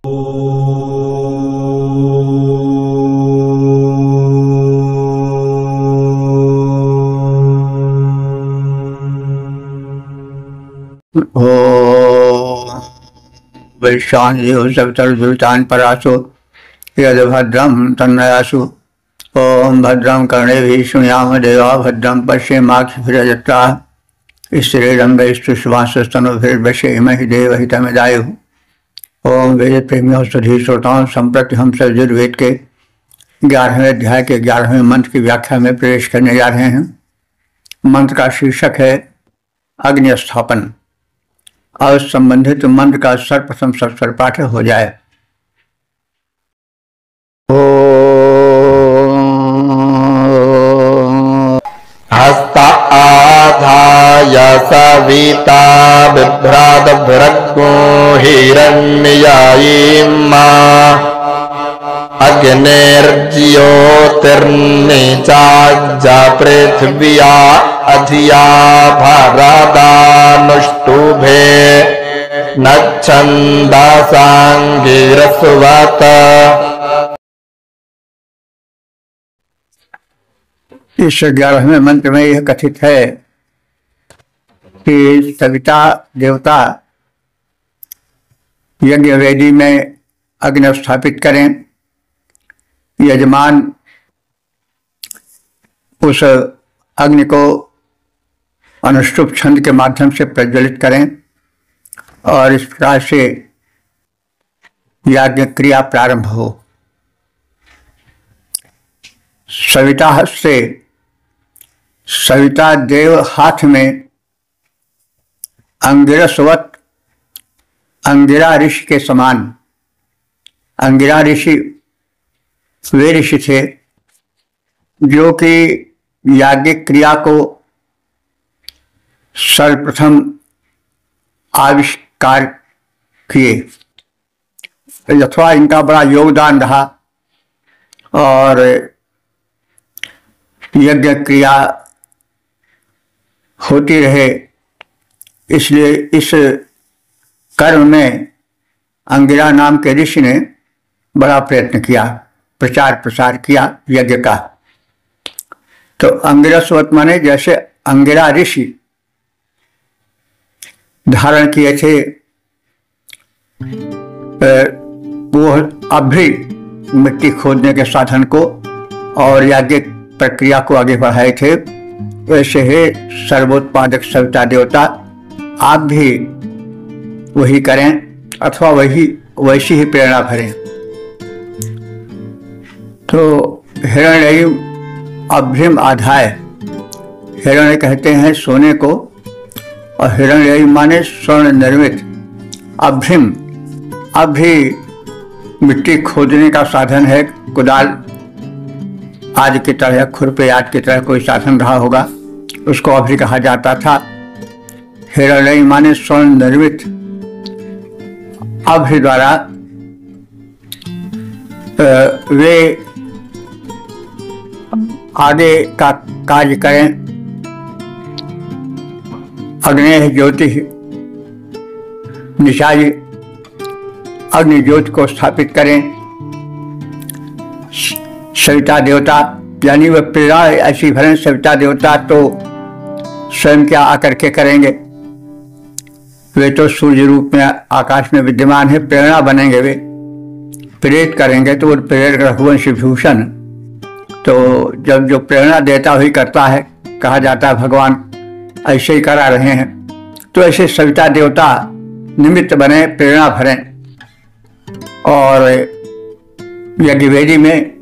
वैशान परासो यद भद्रम तन्नयासु। ओम भद्रम कर्णेभिः शृणुयाम देवा भद्रम पश्येमाक्षभिर्यजत्रा स्त्रीरंगैस्तुष्वांसस्तनुभिर्वशेमहि देवहितमिदायुः। ओम वेद प्रेमियों सभी श्रोताओं, संप्रति हम सब यजुर्वेद के 11वें अध्याय के 11वें मंत्र की व्याख्या में प्रवेश करने जा रहे हैं। मंत्र का शीर्षक है अग्नि स्थापन। और संबंधित मंत्र का सर्वप्रथम सस्वर पाठ हो जाए। हस्त आधाय सविता बिभ्रात भृगो हिरण्ययीमा अग्निर्ज्योतिर्निचाज्ज पृथिव्या अधिया भरदानुष्टुभे नच्छन्दसाङ्गिरस्वत। इस 11वें मंत्र में यह कथित है कि सविता देवता यज्ञ वेदी में अग्नि स्थापित करें, यजमान उस अग्नि को अनुष्टुप छंद के माध्यम से प्रज्वलित करें और इस प्रकार से यज्ञ क्रिया प्रारंभ हो। सविता से सविता देव हाथ में अंगिरसवत, अंगिरा ऋषि के समान। अंगिरा ऋषि वे ऋषि थे जो कि याज्ञिक क्रिया को सर्वप्रथम आविष्कार किए, अथवा इनका बड़ा योगदान रहा और यज्ञ क्रिया होती रहे। इसलिए इस कर्म में अंगिरा नाम के ऋषि ने बड़ा प्रयत्न किया, प्रचार प्रसार किया यज्ञ का। तो अंगिरसवत माने जैसे अंगिरा ऋषि धारण किए थे वो अभ्री मिट्टी खोदने के साधन को और याज्ञिक प्रक्रिया को आगे बढ़ाए थे, वैसे ही सर्वोत्पादक सविता देवता आप भी वही करें अथवा वैसी ही प्रेरणा भरें। तो हिरण्ययी अभ्रिम आधाय, हिरण्य कहते हैं सोने को और हिरण्ययी माने स्वर्ण निर्मित। अभ्रिम, अभ्री मिट्टी खोदने का साधन है, कुदाल आज की तरह, खुरपे आज की तरह कोई साधन रहा होगा, उसको अभ्री कहा जाता था। हिरण्ययी माने स्वर्ण निर्मित। अभ्री द्वारा वे आगे का कार्य करें। अग्नि ज्योति निशाई, अग्नि ज्योति को स्थापित करें। सविता देवता यानी वह प्रेरणा ऐसी भरें। सविता देवता तो स्वयं क्या आकर के करेंगे, वे तो सूर्य रूप में आकाश में विद्यमान है, प्रेरणा बनेंगे, वे प्रेरित करेंगे। तो वो प्रेरक रघुवंश विभूषण, तो जब जो प्रेरणा देता हुई करता है, कहा जाता है भगवान ऐसे ही करा रहे हैं। तो ऐसे सविता देवता निमित्त बने, प्रेरणा भरें और यज्ञवेदी में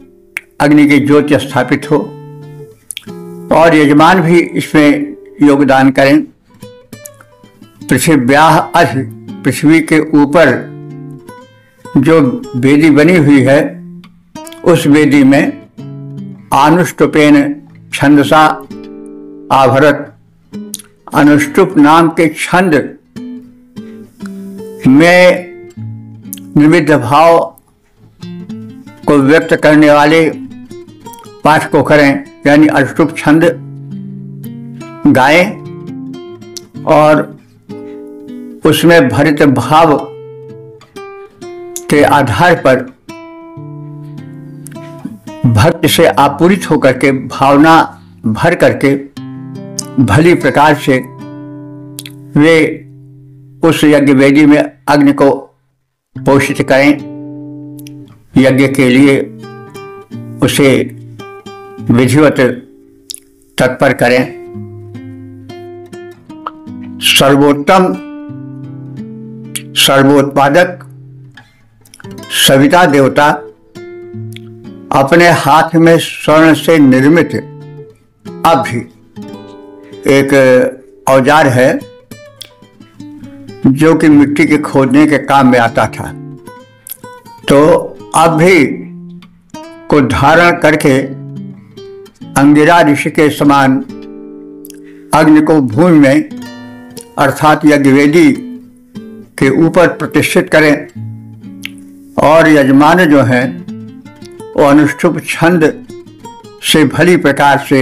अग्नि की ज्योति स्थापित हो और यजमान भी इसमें योगदान करें। पृथिव्याः अधि, पृथ्वी के ऊपर जो वेदी बनी हुई है उस वेदी में अनुष्टुपेन छंदसा आभरत, अनुष्टुप नाम के छंद में निविध भाव को व्यक्त करने वाले पाठ को करें, यानी अनुष्टुप छंद गाएं और उसमें भरित भाव के आधार पर भक्त से आपूरित होकर के, भावना भर करके भली प्रकार से वे उस यज्ञ वेदी में अग्नि को पोषित करें, यज्ञ के लिए उसे विधिवत तत्पर करें। सर्वोत्तम सर्वोत्पादक सविता देवता अपने हाथ में स्वर्ण से निर्मित अभि एक औजार है जो कि मिट्टी के खोदने के काम में आता था। तो अभि को धारण करके अंगिरा ऋषि के समान अग्नि को भूमि में अर्थात यज्ञवेदी के ऊपर प्रतिष्ठित करें और यजमान जो हैं वो अनुष्ठुप छंद से भली प्रकार से,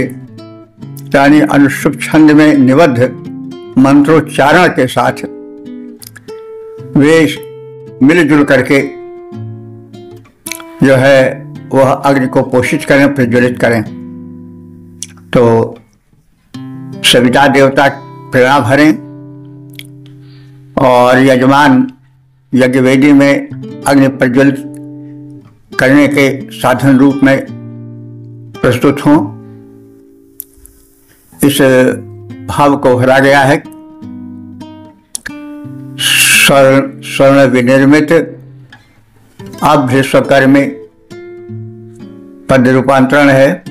यानी अनुष्ठुप छंद में निबद्ध मंत्रोच्चारण के साथ वे मिलजुल करके जो है वह अग्नि को पोषित करें, प्रज्वलित करें। तो सविता देवता प्रेरणा भरें और यजमान यज्ञवेदी में अग्नि प्रज्वलित करने के साधन रूप में प्रस्तुत हों। इस भाव को भरा गया है। स्वर्ण विनिर्मित अभ्यस्वकर्मी पद रूपांतरण है।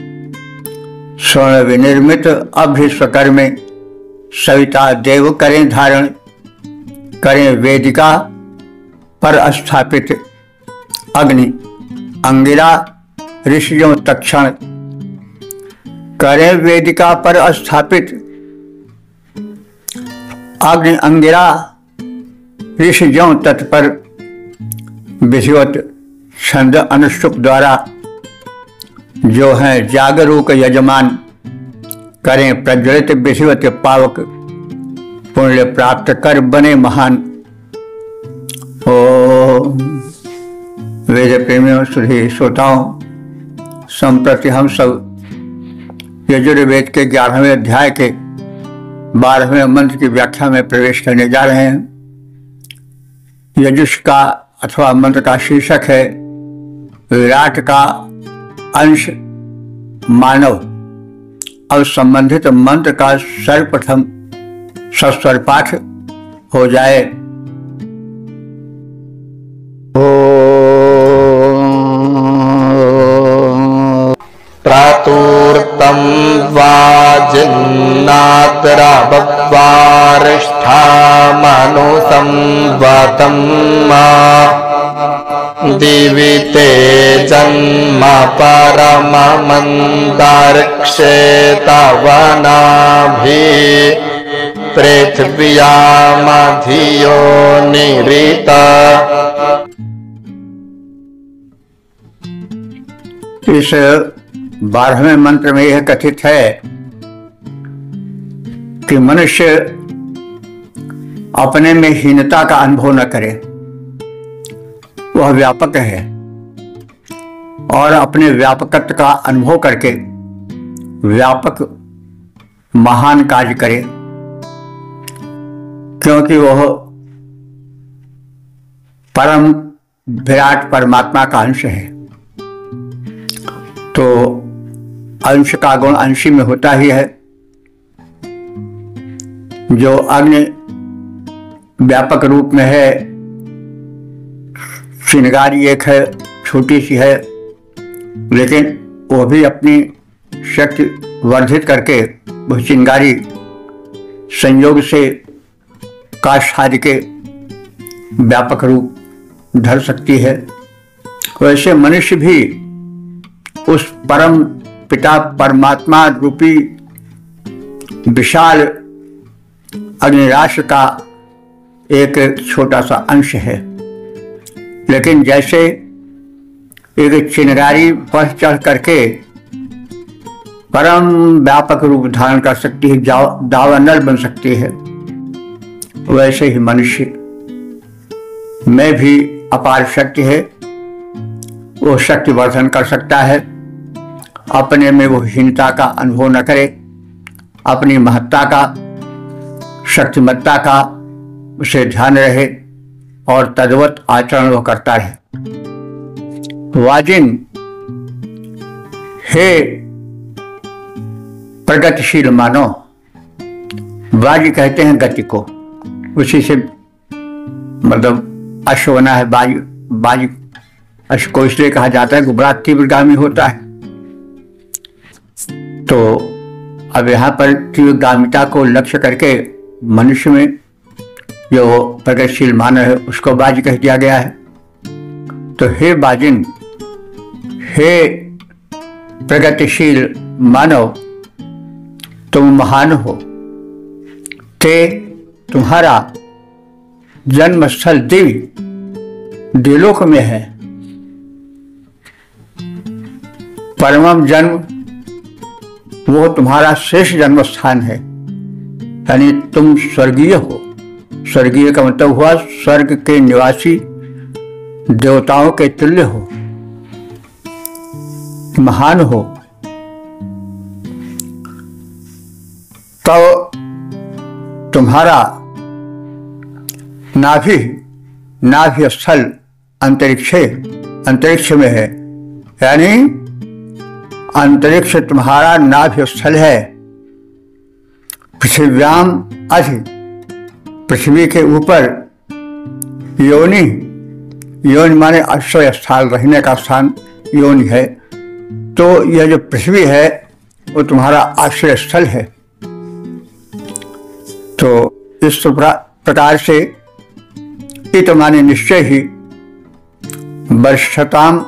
स्वर्ण विनिर्मित अभ्यस्वकर्मी सविता देव करें धारण, करें वेदिका पर स्थापित अग्नि अंगिरा ऋषियों तक्षण, करें वेदिका पर स्थापित अग्नि अंगिरा ऋषियों तत्पर विधिवत छंद अनुष्ठुप द्वारा जो है जागरूक यजमान करें प्रज्वलित विधिवत पावक, पुण्य प्राप्त कर बने महान। ओ वेद प्रेमियों सुधी श्रोताओं, संप्रति हम सब यजुर्वेद के 11वें अध्याय के 12वें मंत्र की व्याख्या में प्रवेश करने जा रहे हैं। यजुष का अथवा मंत्र का शीर्षक है विराट का अंश मानव। अब संबंधित मंत्र का सर्वप्रथम सस्वर पाठ हो जाए। प्रातूर्तं वाजिन्नात्रा बह्वारिष्ठामनुसंवतं मा दिवि ते जन्म परममन्तरिक्षे तव नाभिः पृथिव्यामधियो निरित। इस 12वें मंत्र में यह कथित है कि मनुष्य अपने में हीनता का अनुभव न करे, वह व्यापक है और अपने व्यापकत्व का अनुभव करके व्यापक महान कार्य करे, क्योंकि वह परम विराट परमात्मा का अंश है। तो अंश का गुण अंशी में होता ही है। जो अग्नि व्यापक रूप में है, चिंगारी एक है, छोटी सी है, लेकिन वो भी अपनी शक्ति वर्धित करके वह चिंगारी संयोग से काष्ठादि के व्यापक रूप धर सकती है। वैसे मनुष्य भी उस परम पिता परमात्मा रूपी विशाल अग्निराशि का एक छोटा सा अंश है। लेकिन जैसे एक चिंगारी पर चढ़ करके परम व्यापक रूप धारण कर सकती है, दावानल बन सकती है, वैसे ही मनुष्य में भी अपार शक्ति है, वो शक्ति वर्धन कर सकता है। अपने में वो हीनता का अनुभव न करे, अपनी महत्ता का, शक्तिमत्ता का उसे ध्यान रहे और तद्वत आचरण वो करता रहे। वाजिन, हे प्रगतिशील मानव, वाज कहते हैं गति को, उसी से मतलब अश्व बना है। बाज अश्व को इसलिए कहा जाता है कि बड़ा तीव्रगामी होता है। तो अब यहाँ पर तीव्रगामिता को लक्ष्य करके मनुष्य में जो प्रगतिशील मानव है उसको बाज कह दिया गया है। तो हे बाजिन, हे प्रगतिशील मानव, तुम महान हो। ते तुम्हारा जन्म स्थल दिलोक में है। परमम जन्म वो तुम्हारा श्रेष्ठ जन्म स्थान है, यानी तुम स्वर्गीय हो। स्वर्गीय का मतलब हुआ स्वर्ग के निवासी, देवताओं के तुल्य हो, महान हो। तो तुम्हारा नाभि स्थल अंतरिक्ष में है, यानी अंतरिक्ष तुम्हारा नाभि स्थल है। पृथ्व्याम अधि, पृथ्वी के ऊपर योनि माने आश्रय स्थान, रहने का स्थान योनि है। तो यह जो पृथ्वी है वो तुम्हारा आश्रय स्थल है। तो इस प्रकार से इत माने निश्चय ही, वर्षताम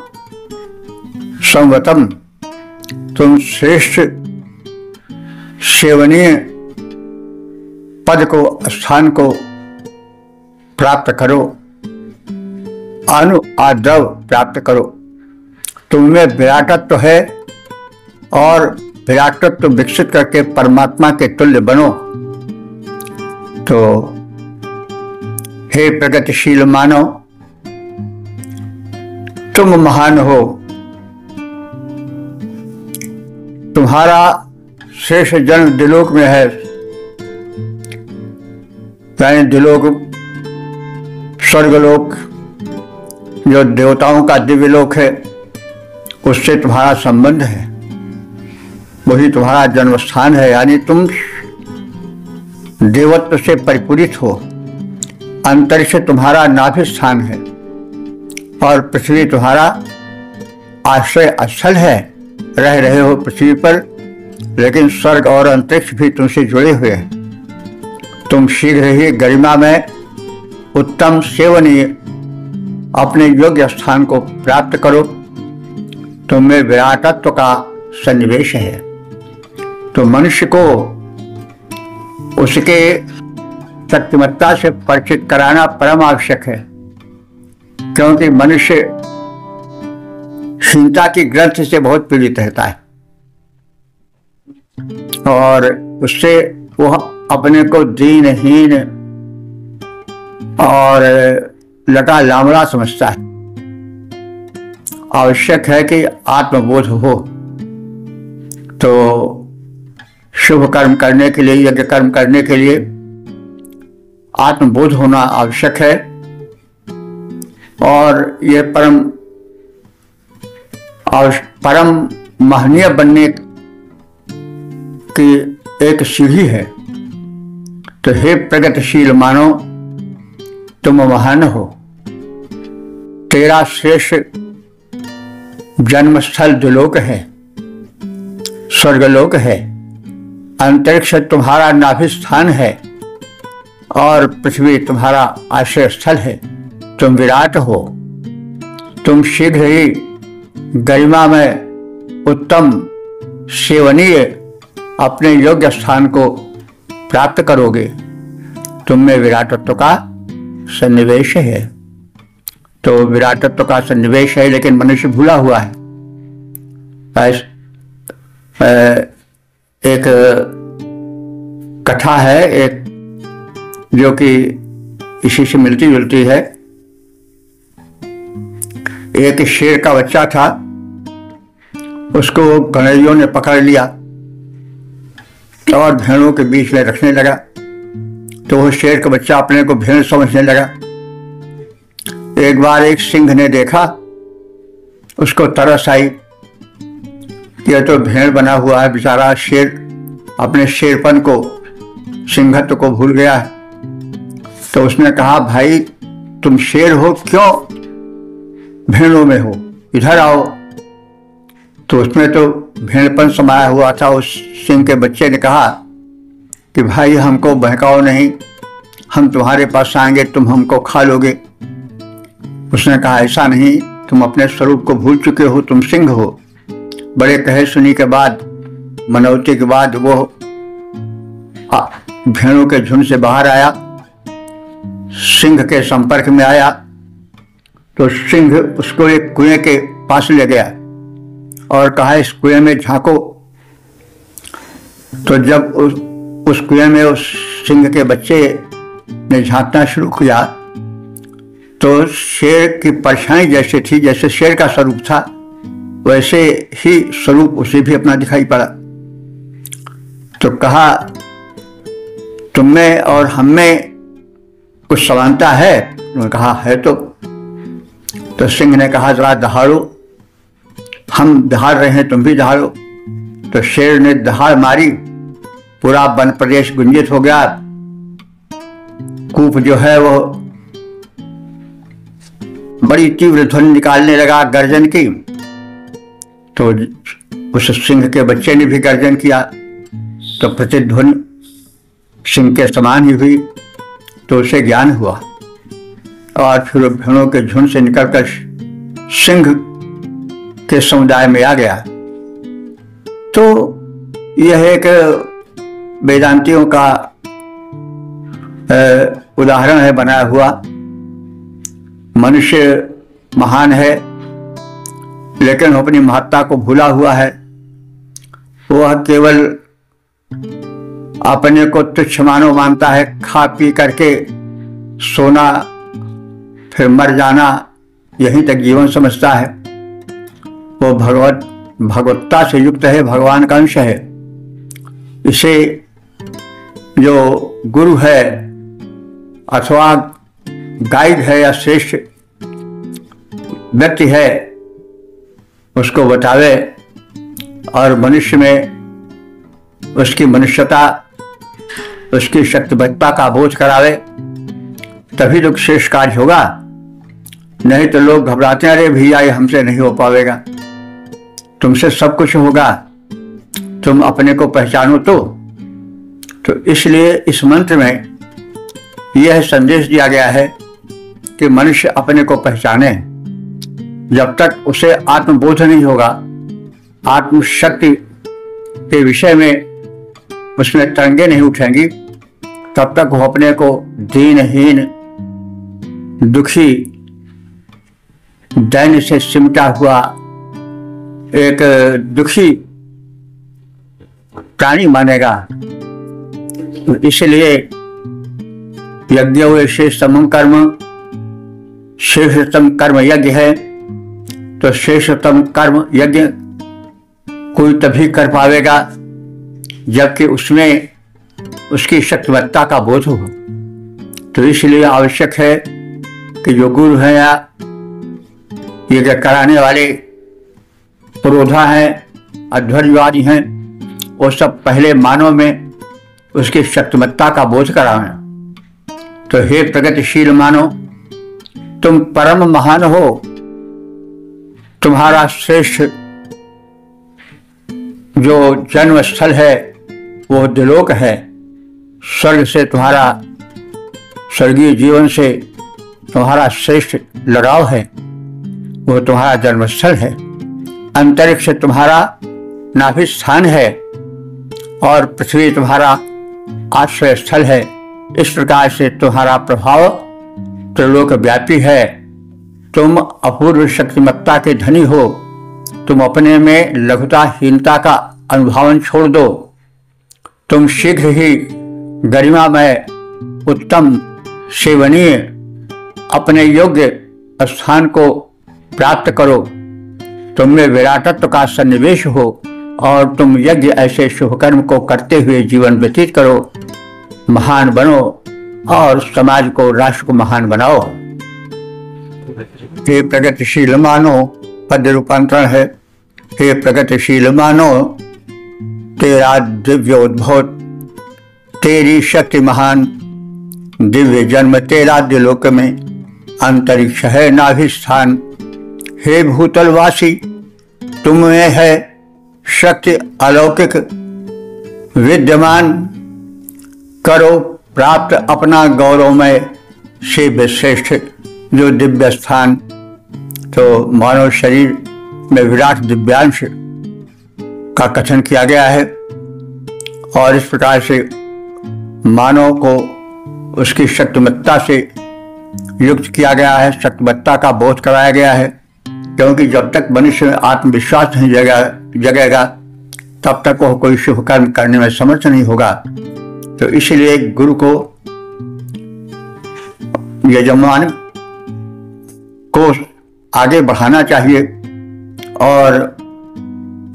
संवतम, तुम श्रेष्ठ सेवनीय पद को, स्थान को प्राप्त करो, आद्रव प्राप्त करो। तुममें विराटत्व है और विराटत्व विकसित करके परमात्मा के तुल्य बनो। तो हे प्रगतिशील मानव, तुम महान हो। तुम्हारा श्रेष्ठ जन्म दिलोक में है, यानी दिलोक स्वर्गलोक जो देवताओं का दिव्य लोक है, उससे तुम्हारा संबंध है, वही तुम्हारा जन्म स्थान है। यानी तुम देवत्व से परिपूरित हो। अंतरिक्ष तुम्हारा नाभि स्थान है और पृथ्वी तुम्हारा आश्रय स्थल है। रह रहे हो पृथ्वी पर, लेकिन स्वर्ग और अंतरिक्ष भी तुमसे जुड़े हुए हैं। तुम शीघ्र ही गरिमा में उत्तम सेवनीय अपने योग्य स्थान को प्राप्त करो। तुम्हें विराटत्व का सन्निवेश है। तो मनुष्य को उसके शक्तिमत्ता से परिचित कराना परम आवश्यक है, क्योंकि मनुष्य चिंता की ग्रंथ से बहुत पीड़ित रहता है और उससे वह अपने को दीनहीन और लटा लामड़ा समझता है। आवश्यक है कि आत्मबोध हो। तो शुभ कर्म करने के लिए, यज्ञ कर्म करने के लिए आत्मबोध होना आवश्यक है। और ये परम महनीय बनने की एक सीढ़ी है। तो हे प्रगतिशील मानव, तुम महान हो। तेरा श्रेष्ठ जन्मस्थल द्विलोक है, स्वर्गलोक है। अंतरिक्ष तुम्हारा नाभि स्थान है और पृथ्वी तुम्हारा आश्रय स्थल है। तुम विराट हो। तुम शीघ्र ही गरिमा में उत्तम सेवनीय अपने योग्य स्थान को प्राप्त करोगे। तुम में विराटत्व का सन्निवेश है। तो विराटत्व का सन्निवेश है, लेकिन मनुष्य भूला हुआ है। एक कथा है एक, जो कि इसी से मिलती जुलती है। एक शेर का बच्चा था, उसको गणेरियों ने पकड़ लिया और भेड़ों के बीच में रखने लगा। तो वो शेर का बच्चा अपने को भेड़ समझने लगा। एक बार एक सिंह ने देखा, उसको तरस आई कि यह तो भेड़ बना हुआ है, बेचारा शेर अपने शेरपन को, सिंहत्व को भूल गया है। तो उसने कहा, भाई तुम शेर हो, क्यों भेड़ों में हो, इधर आओ। तो उसमें तो भेड़पन समाया हुआ था। उस सिंह के बच्चे ने कहा कि भाई हमको बहकाओ नहीं, हम तुम्हारे पास आएंगे, तुम हमको खा लोगे। उसने कहा, ऐसा नहीं, तुम अपने स्वरूप को भूल चुके हो, तुम सिंह हो। बड़े कहे सुनी के बाद, मनौती के बाद वो भेड़ों के झुंड से बाहर आया, सिंह के संपर्क में आया। तो सिंह उसको एक कुएं के पास ले गया और कहा, इस कुएं में झांको। तो जब उस कुएं में उस सिंह के बच्चे ने झांकना शुरू किया तो शेर की परछाई जैसे थी, जैसे शेर का स्वरूप था, वैसे ही स्वरूप उसे भी अपना दिखाई पड़ा। तो कहा, तुम में और हम में कुछ समानता है? उन्होंने कहा, है। तो सिंह ने कहा, जरा दहाड़ो, हम दहाड़ रहे हैं, तुम भी दहाड़ो। तो शेर ने दहाड़ मारी, पूरा वन प्रदेश गुंजित हो गया। कूप जो है वो बड़ी तीव्र ध्वनि निकालने लगा, गर्जन की। तो उस सिंह के बच्चे ने भी गर्जन किया, तो प्रतिध्वनि सिंह के समान ही हुई। तो उसे ज्ञान हुआ और फिर भेड़ों के झुंड से निकलकर सिंह के समुदाय में आ गया। तो यह एक वेदांतियों का उदाहरण है बनाया हुआ। मनुष्य महान है, लेकिन अपनी महत्ता को भूला हुआ है। वह केवल अपने को तुच्छ मानो मानता है, खा पी करके सोना फिर मर जाना, यहीं तक जीवन समझता है। वो भगवत्ता से युक्त है, भगवान का अंश है। इसे जो गुरु है अथवा गाइड है या श्रेष्ठ व्यक्ति है, उसको बतावे और मनुष्य में उसकी मनुष्यता, उसकी शक्तिवत्ता का बोध करावे, तभी तो श्रेष्ठ कार्य होगा। नहीं तो लोग घबराते हैं, अरे भैया ये हमसे नहीं हो पाएगा। तुमसे सब कुछ होगा, तुम अपने को पहचानो। तो इसलिए इस मंत्र में यह संदेश दिया गया है कि मनुष्य अपने को पहचाने। जब तक उसे आत्मबोध नहीं होगा, आत्मशक्ति के विषय में उसमें तरंगे नहीं उठेंगी, तब तक वो अपने को दीनहीन, दुखी, दैन्य से सिमटा हुआ एक दुखी प्राणी मानेगा। तो इसलिए यज्ञ श्रेष्ठतम कर्म, श्रेष्ठतम कर्म यज्ञ है। तो श्रेष्ठतम कर्म यज्ञ कोई तभी कर पाएगा जबकि उसमें उसकी शक्तिवत्ता का बोध हो। तो इसलिए आवश्यक है कि जो गुरु हैं या यज्ञ कराने वाले पुरोधा हैं, अध्वर्युवादी हैं, वो सब पहले मानव में उसकी शक्तिवत्ता का बोध करावें। तो हे प्रगतिशील मानो, तुम परम महान हो, तुम्हारा श्रेष्ठ जो जन्म स्थल है वो दिलोक है। स्वर्ग से तुम्हारा, स्वर्गीय जीवन से तुम्हारा श्रेष्ठ लगाव है, वो तुम्हारा जन्मस्थल है। अंतरिक्ष तुम्हारा नाभि स्थान है और पृथ्वी तुम्हारा आश्रय स्थल है। इस प्रकार से तुम्हारा प्रभाव त्रिलोक व्यापी है। तुम अपूर्व शक्तिमत्ता के धनी हो। तुम अपने में लघुता, हीनता का अनुभावन छोड़ दो। तुम शीघ्र ही गरिमामय, उत्तम, सेवनीय, अपने योग्य स्थान को प्राप्त करो, तुम में विराटत्व का सन्निवेश हो और तुम यज्ञ ऐसे शुभ कर्म को करते हुए जीवन व्यतीत करो, महान बनो और समाज को, राष्ट्र को महान बनाओ। हे प्रगतिशील मानो, पद्य रूपांतरण है। हे प्रगतिशील मानो, तेरा दिव्य उद्भव, तेरी शक्ति महान, दिव्य जन्म तेरा दिलोक में, अंतरिक्ष है नाभिस्थान। हे भूतलवासी, तुम में है शक्ति अलौकिक विद्यमान, करो प्राप्त अपना गौरवमय से श्रेष्ठ जो दिव्य स्थान। तो मानव शरीर में विराट दिव्यांश का कथन किया गया है और इस प्रकार से मानव को उसकी शक्तिमत्ता से युक्त किया गया है, शक्तिमत्ता का बोध कराया गया है, क्योंकि जब तक मनुष्य में आत्मविश्वास नहीं जगेगा तब तक वह कोई शुभ कर्म करने में समर्थ नहीं होगा। तो इसलिए गुरु को, यजमान को आगे बढ़ाना चाहिए और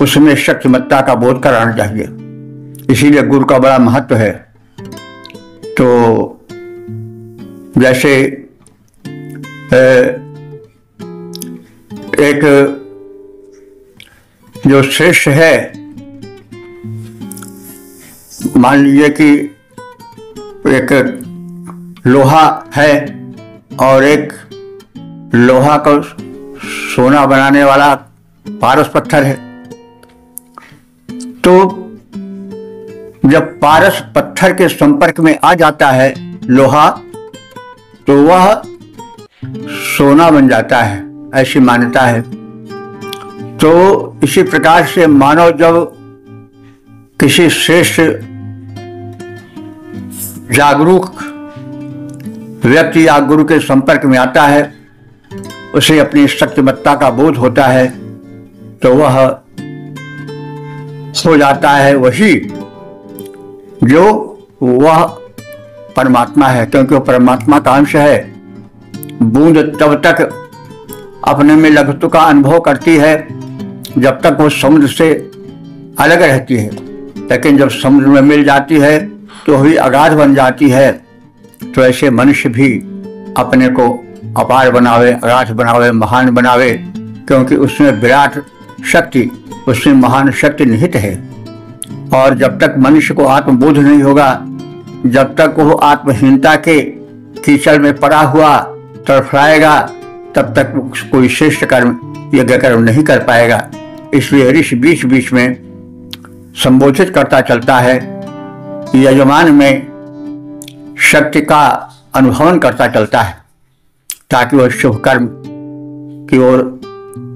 उसमें शक्तिमत्ता का बोध कराना चाहिए। इसीलिए गुरु का बड़ा महत्व है। तो जैसे एक जो श्रेष्ठ है, मान लीजिए कि एक लोहा है और एक लोहा को सोना बनाने वाला पारस पत्थर है। तो जब पारस पत्थर के संपर्क में आ जाता है लोहा, तो वह सोना बन जाता है, ऐसी मान्यता है। तो इसी प्रकार से मानव जब किसी श्रेष्ठ जागरूक व्यक्ति या गुरु के संपर्क में आता है, उसे अपनी शक्तिमत्ता का बोध होता है, तो वह हो जाता है वही जो वह परमात्मा है, क्योंकि वह परमात्मा का अंश है। बूंद तब तक अपने में लघुत्व का अनुभव करती है जब तक वो समुद्र से अलग रहती है, लेकिन जब समुद्र में मिल जाती है तो वही अगाध बन जाती है। तो ऐसे मनुष्य भी अपने को अपार बनावे, अगाध बनावे, महान बनावे, क्योंकि उसमें विराट शक्ति, उसमें महान शक्ति निहित है। और जब तक मनुष्य को आत्मबोध नहीं होगा, जब तक वो आत्महीनता के कीचड़ में पड़ा हुआ तड़फड़ाएगा, तब तक कोई श्रेष्ठ कर्म, यज्ञ कर्म नहीं कर पाएगा। इसलिए ऋषि बीच बीच में संबोधित करता चलता है, यजमान में शक्ति का अनुभवन करता चलता है, ताकि वह शुभ कर्म की ओर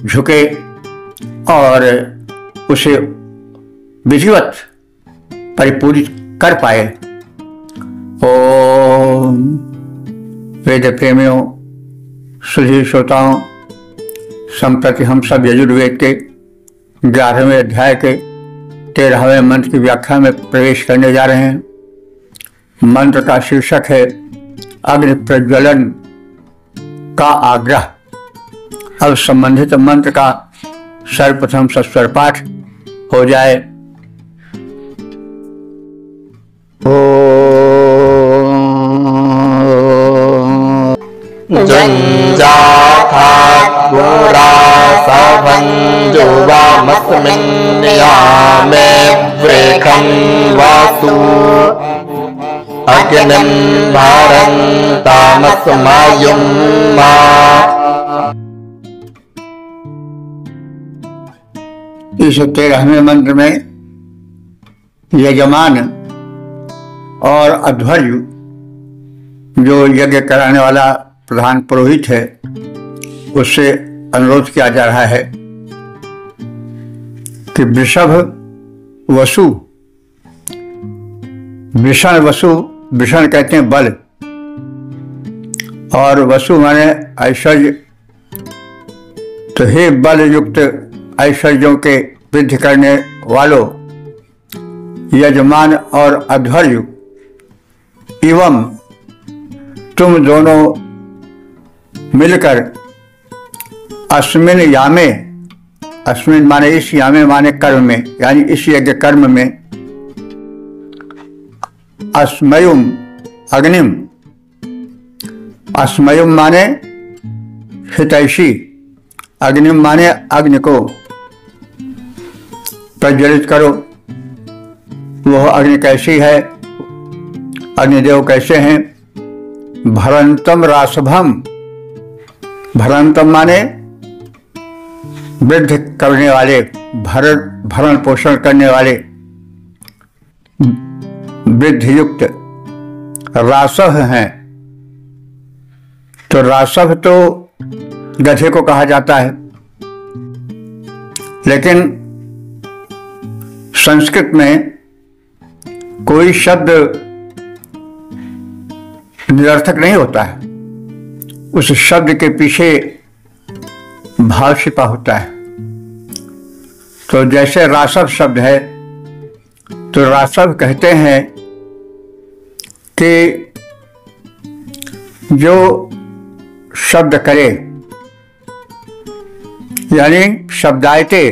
झुके और उसे विधिवत परिपूरित कर पाए। ओम वेद प्रेमियों, सुधीर श्रोताओं, संप्रति हम सब यजुर्वेद के 11वें अध्याय के 13वें मंत्र की व्याख्या में प्रवेश करने जा रहे हैं। मंत्र का शीर्षक है अग्नि प्रज्वलन का आग्रह। अब संबंधित मंत्र का सर्वप्रथम सस्वर पाठ हो जाए। वासु अग्निं भारन्तामस्मायुं मा। इस 13वें मंत्र में यजमान और अध्वर्यु, जो यज्ञ कराने वाला प्रधान पुरोहित है, उससे अनुरोध किया जा रहा है कि वृषभ वसु, वृषण वसु, वृषण कहते हैं बल, और वसु माने ऐश्वर्य। तो हे बल युक्त ऐश्वर्यों के वृद्धि करने वालों, यजमान और अध्वर्यु, एवं तुम दोनों मिलकर अस्मिन यामे, अस्मिन माने इस, यामे माने कर्म में, यानी इस यज्ञ कर्म में, अस्मयुम अग्निम, अस्मयुम माने हितैषी, अग्निम माने अग्नि को प्रज्वलित करो। वह अग्नि कैसी है, अग्निदेव कैसे हैं? भरंतम रासभम, भरंतम माने वृद्धि करने वाले, भरण पोषण करने वाले, वृद्धि युक्त रासव हैं। तो रासव तो गधे को कहा जाता है, लेकिन संस्कृत में कोई शब्द निरर्थक नहीं होता है, उस शब्द के पीछे भाव छिपा होता है। तो जैसे रासव शब्द है, तो रासव कहते हैं कि जो शब्द करे, यानी शब्दायते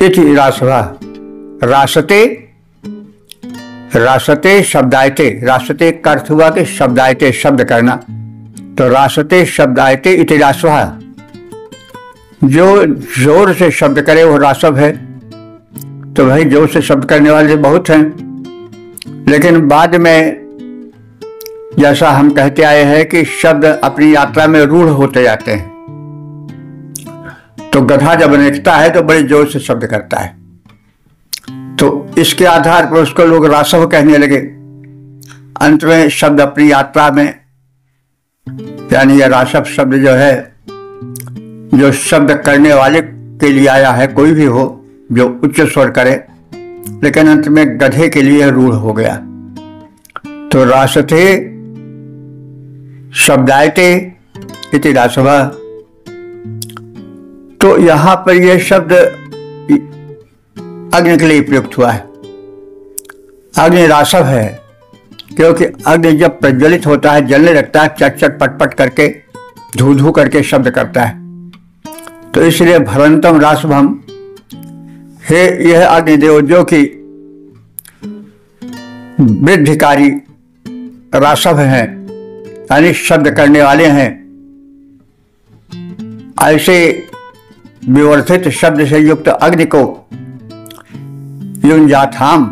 इति रासवा, रासते, रासते शब्दायते, रासते का अर्थ हुआ कि शब्दायते शब्द करना, तो रासते शब्दायते इति रासवा, जो जोर से शब्द करे वो रासव है। तो भाई जोर से शब्द करने वाले बहुत हैं, लेकिन बाद में जैसा हम कहते आए हैं कि शब्द अपनी यात्रा में रूढ़ होते जाते हैं। तो गधा जब निकलता है तो बड़े जोर से शब्द करता है, तो इसके आधार पर उसको लोग रासव कहने लगे। अंत में शब्द अपनी यात्रा में, यानी यह रासव शब्द जो है, जो शब्द करने वाले के लिए आया है, कोई भी हो जो उच्च स्वर करे, लेकिन अंत में गधे के लिए रूढ़ हो गया। तो रासते शब्दायते इति रासवा। तो यहां पर यह शब्द अग्नि के लिए प्रयुक्त हुआ है। अग्नि रासव है, क्योंकि अग्नि जब प्रज्वलित होता है, जलने लगता है, चट चट पट पट करके, धू धू करके शब्द करता है। तो इसलिए भरंतम रासभम, हे यह अग्निदेव जो कि वृद्धिकारी रासव हैं, यानी शब्द करने वाले हैं, ऐसे विवर्धित शब्द से युक्त अग्नि को युंजाथाम,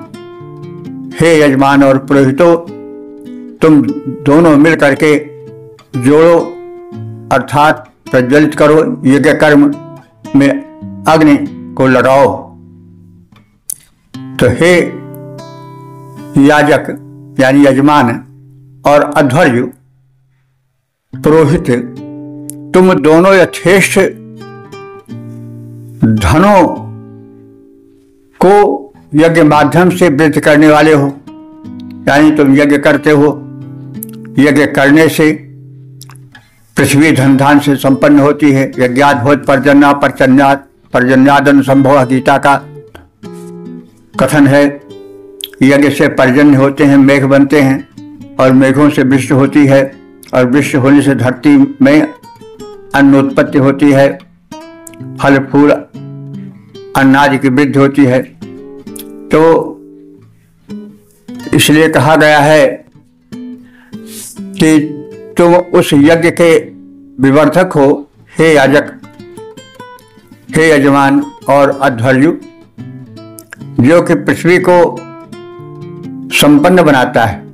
हे यजमान और पुरोहितो, तुम दोनों मिल करके जोड़ो, अर्थात प्रज्वलित करो, यज्ञ कर्म में अग्नि को लगाओ। तो हे याजक यानी यजमान और अध्वर्यु पुरोहित, तुम दोनों यथेष्ट धनों को यज्ञ माध्यम से वृद्धि करने वाले हो, यानी तुम यज्ञ करते हो, यज्ञ करने से पृथ्वी धन धान से संपन्न होती है। यज्ञात भोज पर्जन्या पर्जन्यादन संभव गीता का कथन है। यज्ञ से पर्जन्य होते हैं, मेघ बनते हैं, और मेघों से वृष्टि होती है, और वृष्टि होने से धरती में अन्नोत्पत्ति होती है, फल फूल अनाज की वृद्धि होती है। तो इसलिए कहा गया है कि तुम उस यज्ञ के विवर्धक हो, हे याजक, हे यजमान और अध्वर्यु, जो कि पृथ्वी को संपन्न बनाता है।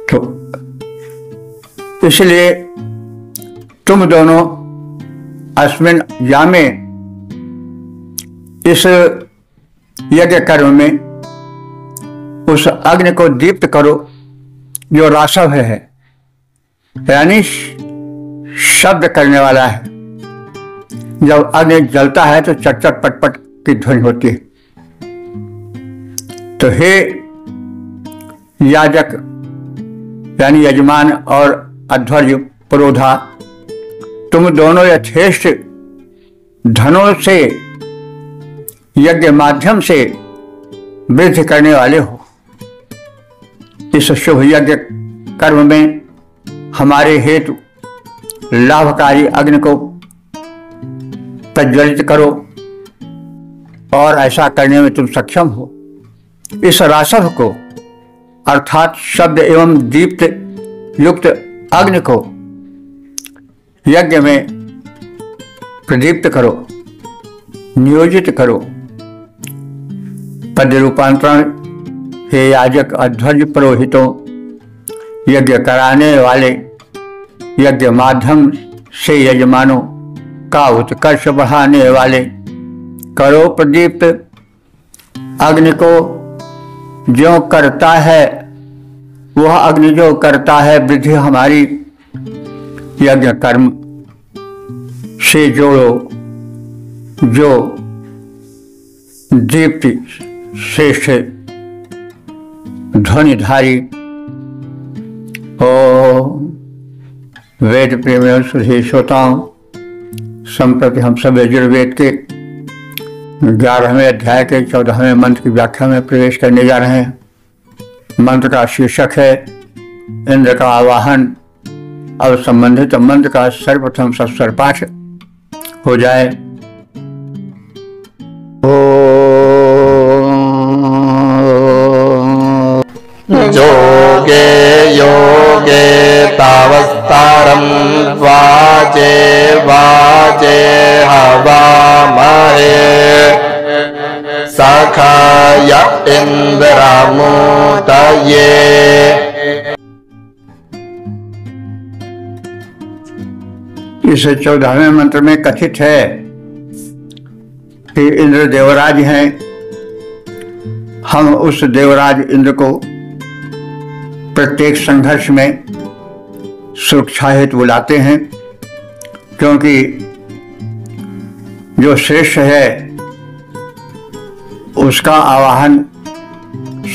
तो इसलिए तुम दोनों अस्मिन यामे, इस यज्ञ कर्म में उस अग्नि को दीप्त करो जो रासव है, यानी शब्द करने वाला है। जब अग्नि जलता है तो चट चट पट पट की ध्वनि होती है। तो हे याजक यानी यजमान और अध्वर्यु पुरोधा, तुम दोनों यथेष्ट धनों से यज्ञ माध्यम से वृद्धि करने वाले हो। इस शुभ यज्ञ कर्म में हमारे हेतु लाभकारी अग्नि को प्रज्वलित करो, और ऐसा करने में तुम सक्षम हो। इस रासव को अर्थात शब्द एवं दीप्त युक्त अग्नि को यज्ञ में प्रदीप्त करो, नियोजित करो। पद रूपांतरण। हे याजक अध्वर्य पुरोहितों, यज्ञ कराने वाले, यज्ञ माध्यम से यजमानों का उत्कर्ष बढ़ाने वाले, करो प्रदीप्त अग्नि को। जो करता है वह अग्नि जो करता है वृद्धि हमारी यज्ञ कर्म से जोड़ो, जो दीप्ति श्रेष्ठ ध्वनिधारी हो। वेद प्रेमियों सुधी श्रोताओं, संप्रति हम सब यजुर्वेद के 11वें अध्याय के 14वें मंत्र की व्याख्या में प्रवेश करने जा रहे हैं। मंत्र का शीर्षक है इंद्र का आवाहन। अब संबंधित मंत्र का सर्वप्रथम सस्वर पाठ हो जाए। योगे योगे तावस्तारं वाजे वाजे हवामहे सखाय इन्द्रामोदये। इस 14वें मंत्र में कथित है कि इंद्र देवराज हैं। हम उस देवराज इंद्र को प्रत्येक संघर्ष में सुरक्षा हेतु बुलाते हैं, क्योंकि जो श्रेष्ठ है उसका आवाहन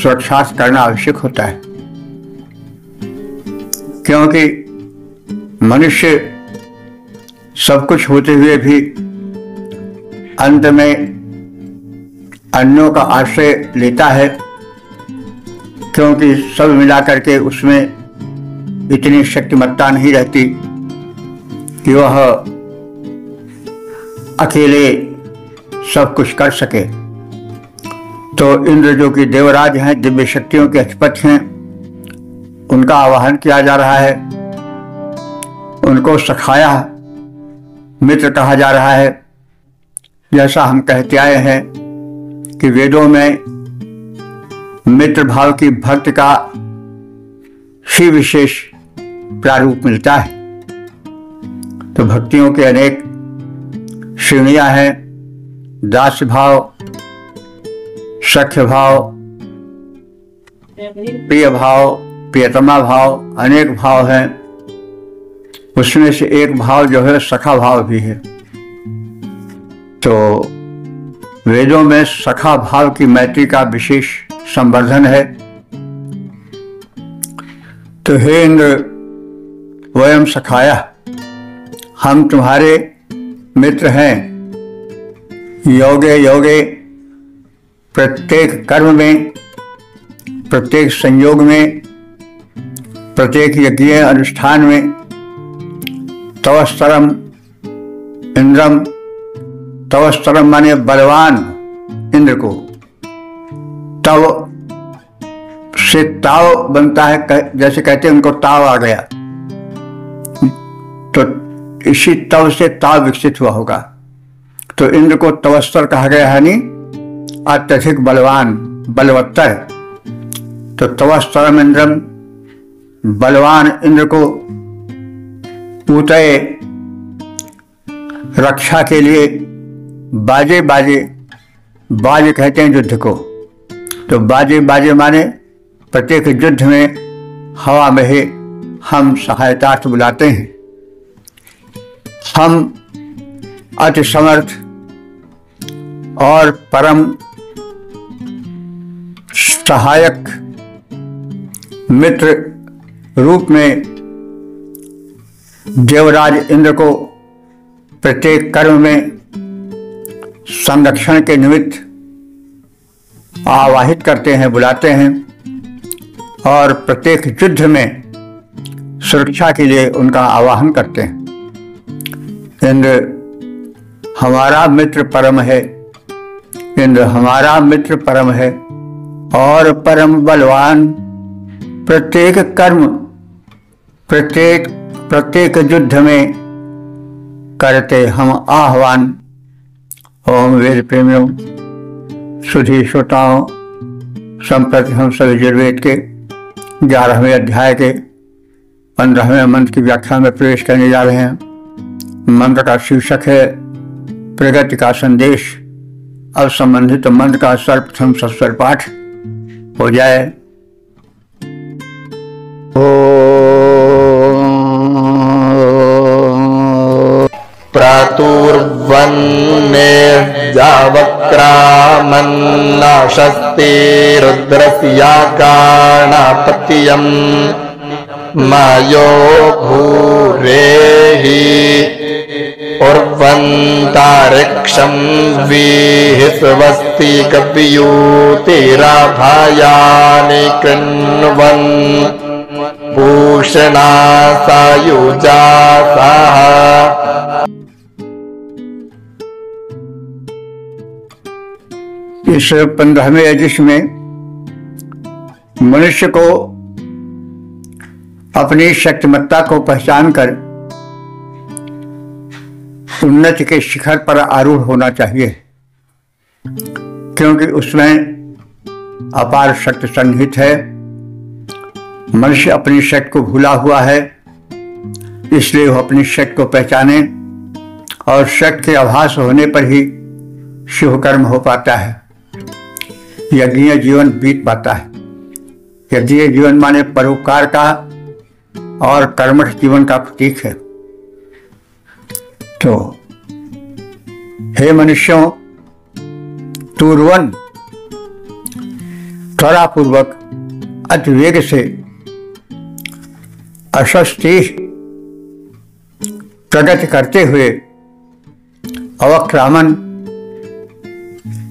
सुरक्षा करना आवश्यक होता है। क्योंकि मनुष्य सब कुछ होते हुए भी अंत में अन्यों का आश्रय लेता है, क्योंकि सब मिला करके उसमें इतनी शक्तिमत्ता नहीं रहती कि वह अकेले सब कुछ कर सके। तो इंद्र जो कि देवराज हैं, दिव्य शक्तियों के अधिपति हैं, उनका आवाहन किया जा रहा है। उनको सखाया मित्र कहा जा रहा है। जैसा हम कहते आए हैं कि वेदों में मित्र भाव की भक्ति का ही विशेष प्रारूप मिलता है। तो भक्तियों के अनेक श्रेणियां हैं। दास भाव, सख्य भाव, प्रिय भाव, प्रियतमा भाव, अनेक भाव हैं। उसमें से एक भाव जो है सखा भाव भी है। तो वेदों में सखा भाव की मैत्री का विशेष संवर्धन है। तो हे इंद्र, वयम सखाया, हम तुम्हारे मित्र हैं। योगे योगे, प्रत्येक कर्म में, प्रत्येक संयोग में, प्रत्येक यज्ञ अनुष्ठान में, तवस्तरम इंद्रम, तवस्तरम माने बलवान इंद्र को। तव से ताव बनता है, जैसे कहते हैं उनको ताव आ गया, तो इसी तव से ताव विकसित हुआ होगा। तो इंद्र को तवस्तर कहा गया है, नहीं अत्यधिक बलवान, बलवत्तर। तो तवस्तरम इंद्रम, बलवान इंद्र को पूतये रक्षा के लिए बाजे बाजे, बाजे कहते हैं युद्ध को। तो बाजे बाजे माने प्रत्येक युद्ध में हवा में ही हम सहायतार्थ बुलाते हैं। हम अति समर्थ और परम सहायक मित्र रूप में देवराज इंद्र को प्रत्येक कर्म में संरक्षण के निमित्त आवाहित करते हैं, बुलाते हैं, और प्रत्येक युद्ध में सुरक्षा के लिए उनका आवाहन करते हैं। इंद्र हमारा मित्र परम है, इंद्र हमारा मित्र परम है और परम बलवान। प्रत्येक कर्म प्रत्येक युद्ध में करते हम आह्वान। ओम वेद प्रेमियों, सुधी श्रोताओं, संप्रति हम सभी यजुर्वेद के 11वें अध्याय के 15वें मंत्र की व्याख्या में प्रवेश करने जा रहे हैं। मंत्र का शीर्षक है प्रगति का संदेश। अब संबंधित मंत्र का सर्वप्रथम सस्वर पाठ हो जाए। प्रातुर्वन्ने जावक्रामन्नाशस्ते रुद्रस्याकाणापत्यम् मायो भूरेहि उर्वन्तारिक्षं विहिस्वस्ति कपियूतिराभायानि कृण्वन् भूषणा सायुजासाः। इस 15वें अध्याय में मनुष्य को अपनी शक्तिमत्ता को पहचान कर उन्नति के शिखर पर आरूढ़ होना चाहिए, क्योंकि उसमें अपार शक्ति सन्निहित है। मनुष्य अपनी शक्ति को भूला हुआ है, इसलिए वह अपनी शक्ति को पहचाने और शक्ति के आभास होने पर ही शुभ कर्म हो पाता है, यज्ञीय जीवन बीत पाता है। यज्ञीय जीवन माने परोपकार का और कर्मठ जीवन का प्रतीक है। तो हे मनुष्यों, तुरवन त्वरापूर्वक अतिवेग से अशस्ति प्रगति करते हुए अवक्रामन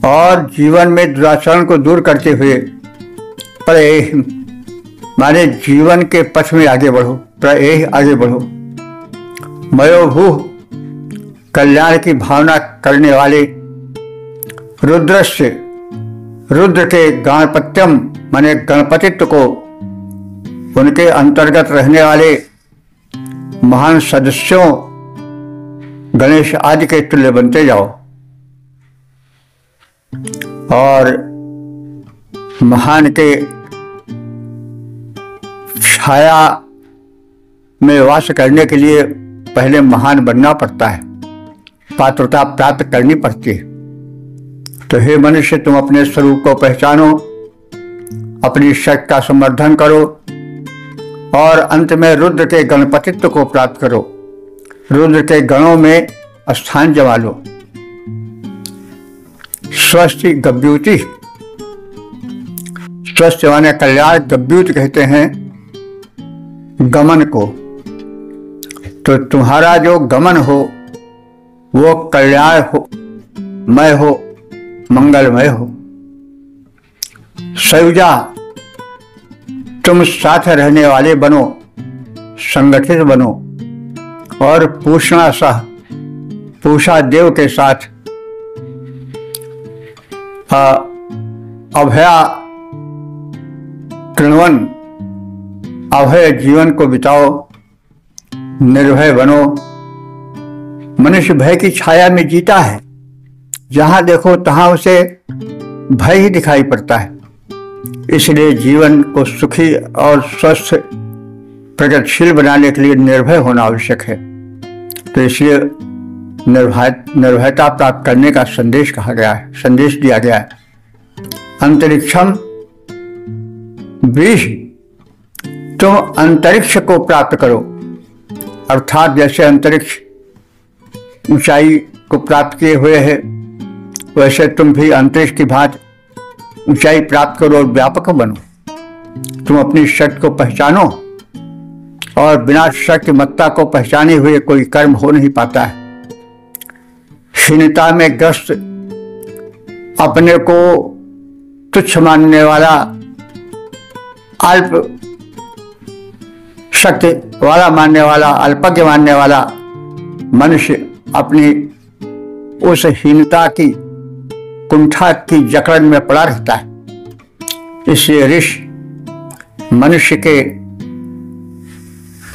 और जीवन में दुराचरण को दूर करते हुए प्रएह माने जीवन के पथ में आगे बढ़ो, प्रएह आगे बढ़ो। मयोभूः कल्याण की भावना करने वाले रुद्रस्य रुद्र के गणपत्यम माने गणपतित्व को उनके अंतर्गत रहने वाले महान सदस्यों गणेश आदि के तुल्य बनते जाओ और महान के छाया में वास करने के लिए पहले महान बनना पड़ता है, पात्रता प्राप्त करनी पड़ती है। तो हे मनुष्य, तुम अपने स्वरूप को पहचानो, अपनी शक्ति का समर्थन करो और अंत में रुद्र के गणपतित्व को प्राप्त करो। रुद्र के गणों में स्थान जमा लो। स्वस्थ गव्यूति, स्वस्थ माने कल्याण, गव्यूति कहते हैं गमन को। तो तुम्हारा जो गमन हो वो कल्याण हो, मय हो, मंगलमय हो। सयुजा, तुम साथ रहने वाले बनो, संगठित बनो और पूषणा सह, पूषा देव के साथ अभया कृण्वन, अभय जीवन को बिताओ, निर्भय बनो। मनुष्य भय की छाया में जीता है, जहां देखो तहां उसे भय ही दिखाई पड़ता है। इसलिए जीवन को सुखी और स्वस्थ प्रगतिशील बनाने के लिए निर्भय होना आवश्यक है। तो इसलिए निर्भयता प्राप्त करने का संदेश कहा गया है, संदेश दिया गया है। अंतरिक्षम बीज, तुम अंतरिक्ष को प्राप्त करो, अर्थात जैसे अंतरिक्ष ऊंचाई को प्राप्त किए हुए है, वैसे तुम भी अंतरिक्ष की भांति ऊंचाई प्राप्त करो और व्यापक बनो। तुम अपनी शक्ति को पहचानो और बिना शक्तिमत्ता को पहचाने हुए कोई कर्म हो नहीं पाता है। क्षीणता में ग्रस्त, अपने को तुच्छ मानने वाला, अल्प शक्ति वाला मानने वाला, अल्पज्ञ मानने वाला मनुष्य अपनी उस हीनता की कुंठा की जकड़न में पड़ा रहता है। इसलिए ऋषि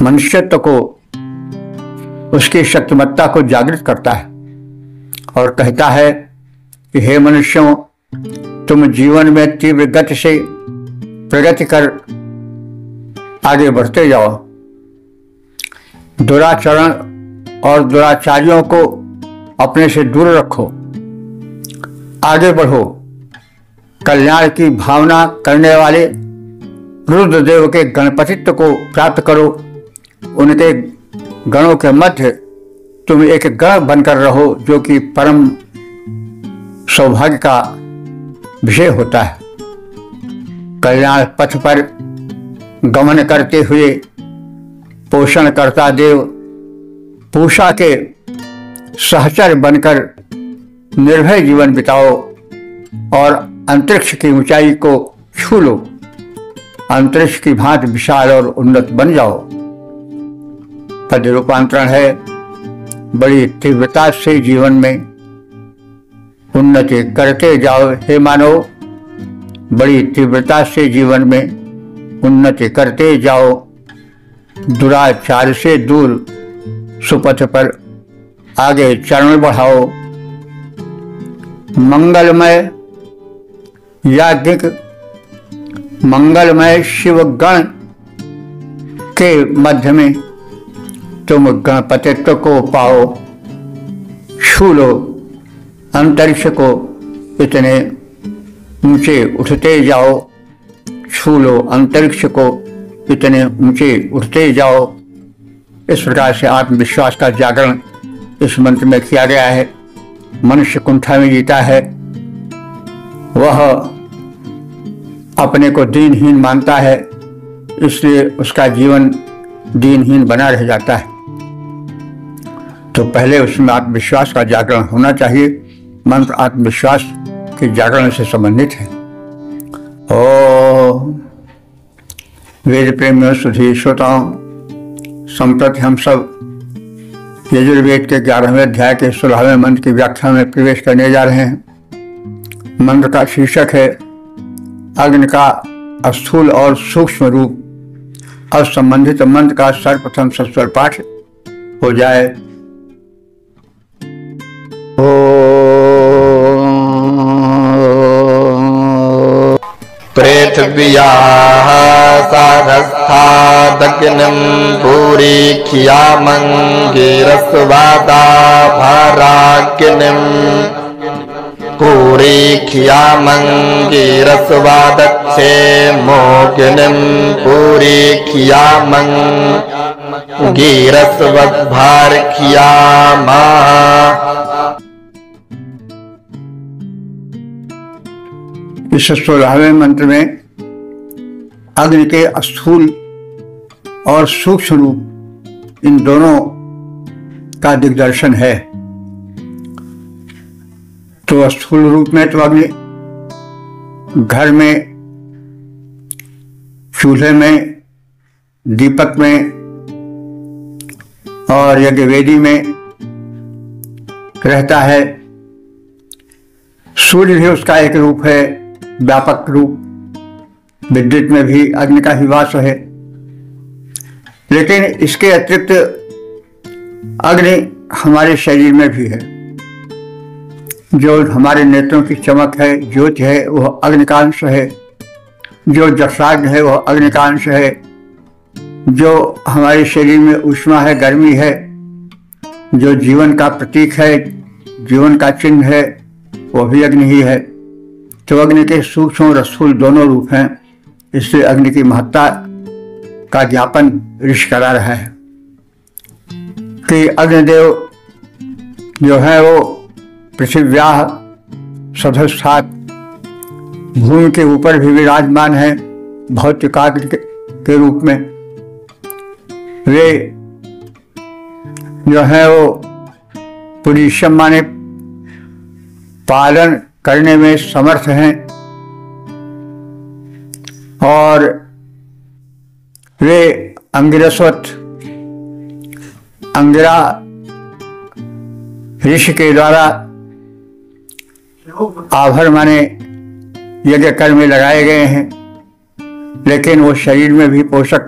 मनुष्यत्व को, उसकी शक्तिमत्ता को जागृत करता है और कहता है कि हे मनुष्यों, तुम जीवन में तीव्र गति से प्रगति कर आगे बढ़ते जाओ। दुराचरण और दुराचारियों को अपने से दूर रखो, आगे बढ़ो। कल्याण की भावना करने वाले रुद्रदेव के गणपतित्व को प्राप्त करो। उनके गणों के मध्य तुम एक गण बनकर रहो, जो कि परम सौभाग्य का विषय होता है। कल्याण पथ पर गमन करते हुए पोषण करता देव पूषा के सहचर बनकर निर्भय जीवन बिताओ और अंतरिक्ष की ऊंचाई को छू लो। अंतरिक्ष की भांति विशाल और उन्नत बन जाओ। पद रूपांतरण है, बड़ी तीव्रता से जीवन में उन्नति करते जाओ हे मानव, बड़ी तीव्रता से जीवन में उन्नति करते जाओ। दुराचार से दूर सुपथ पर आगे चरण बढ़ाओ। मंगलमय याज्ञिक, मंगलमय शिव गण के मध्य में तुम गणपतित्व को पाओ। छू लो अंतरिक्ष को, इतने ऊंचे उठते जाओ। छू लो अंतरिक्ष को, इतने ऊंचे उठते जाओ। इस प्रकार से आत्मविश्वास का जागरण इस मंत्र में किया गया है। मनुष्य कुंठा में जीता है, वह अपने को दीनहीन मानता है, इसलिए उसका जीवन दीनहीन बना रह जाता है। तो पहले उसमें आत्मविश्वास का जागरण होना चाहिए। मंत्र आत्मविश्वास के जागरण से संबंधित है। ओ वेद प्रेमियों, सुधी श्रोताओं, संप्रति हम सब यजुर्वेद के 11वें अध्याय के 16वें मंत्र की व्याख्या में प्रवेश करने जा रहे हैं। मंत्र का शीर्षक है अग्नि का स्थूल और सूक्ष्म रूप। अब संबंधित मंत्र का सर्वप्रथम सस्वर पाठ हो जाए। पृथिव्याः साधस्थादग्निं पूरीख्यामं गिरस्वादाभाराग्निं पूरीख्यामं गिरस्वादक्षेमोऽग्निं पूरीख्यामं गिरस्वद्भार्ख्यामः। इस 16वें मंत्र में अग्नि के स्थूल और सूक्ष्म रूप, इन दोनों का दिग्दर्शन है। तो स्थूल रूप में तो अग्नि घर में, चूल्हे में, दीपक में और यज्ञवेदी में रहता है। सूर्य भी उसका एक रूप है, व्यापक रूप। विद्युत में भी अग्नि का ही वास है। लेकिन इसके अतिरिक्त अग्नि हमारे शरीर में भी है। जो हमारे नेत्रों की चमक है, ज्योति है, वह अग्नि का अंश है। जो जठराग्नि है, वह अग्नि का अंश है। जो हमारे शरीर में ऊष्मा है, गर्मी है, जो जीवन का प्रतीक है, जीवन का चिन्ह है, वह भी अग्नि ही है। तो अग्नि के सूक्ष्म और स्थूल दोनों रूप हैं। इसलिए अग्नि की महत्ता का ज्ञापन ऋषि करा रहा है कि अग्निदेव जो है वो पृथिव्याः सधस्थात्, भूमि के ऊपर भी विराजमान है भौतिकाग्नि के रूप में। वे जो है वो पुरुषम माने पालन करने में समर्थ हैं और वे अंगिरसवत, अंगिरा ऋषि के द्वारा आभर माने यज्ञ कर्म में लगाए गए हैं, लेकिन वो शरीर में भी पोषक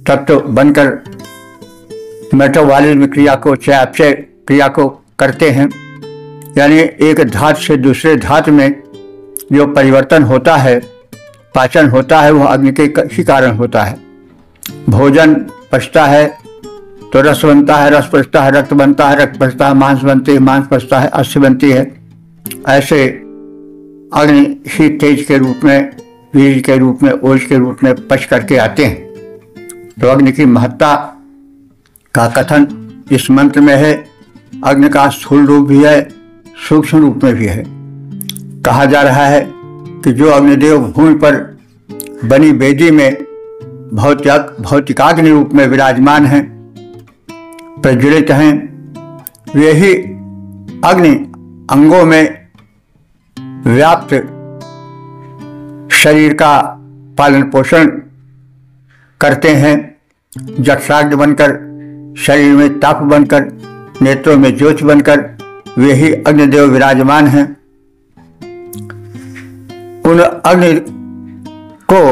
तत्व बनकर मेटाबॉलिज्म क्रिया को, चयापचय क्रिया को करते हैं। यानी एक धातु से दूसरे धातु में जो परिवर्तन होता है, पाचन होता है, वो अग्नि के ही कारण होता है। भोजन पचता है तो रस बनता है, रस पचता है रक्त बनता है, रक्त पचता है मांस बनते हैं, मांस पचता है अस्थि बनती है। ऐसे अग्नि ही तेज के रूप में, वीर के रूप में, ओज के रूप में पच करके आते हैं। तो अग्नि की महत्ता का कथन इस मंत्र में है। अग्नि का स्थूल रूप भी है, सूक्ष्म रूप में भी है। कहा जा रहा है कि जो अग्निदेव भूमि पर बनी वेदी में भौतिकाग्नि रूप में विराजमान हैं, प्रज्वलित हैं, वे ही अग्नि अंगों में व्याप्त शरीर का पालन पोषण करते हैं। जठराग्नि बनकर, शरीर में ताप बनकर, नेत्रों में ज्योति बनकर वे ही अग्निदेव विराजमान हैं। उन अग्नि को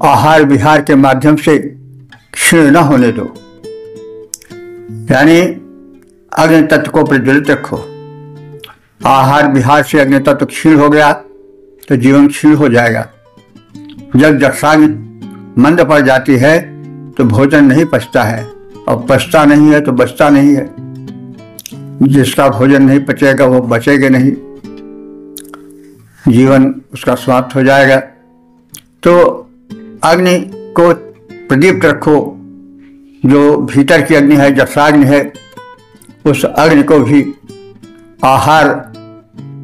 आहार विहार के माध्यम से क्षीण न होने दो, यानी अग्नि तत्व को प्रज्वलित रखो। आहार विहार से अग्नि तत्व क्षीण हो गया तो जीवन क्षीण हो जाएगा। जब जठराग्नि मंद पड़ जाती है तो भोजन नहीं पचता है, और पचता नहीं है तो बचता नहीं है। जिसका भोजन नहीं पचेगा वो बचेगा नहीं, जीवन उसका समाप्त हो जाएगा। तो अग्नि को प्रदीप्त रखो। जो भीतर की अग्नि है, जठराग्नि है, उस अग्नि को भी आहार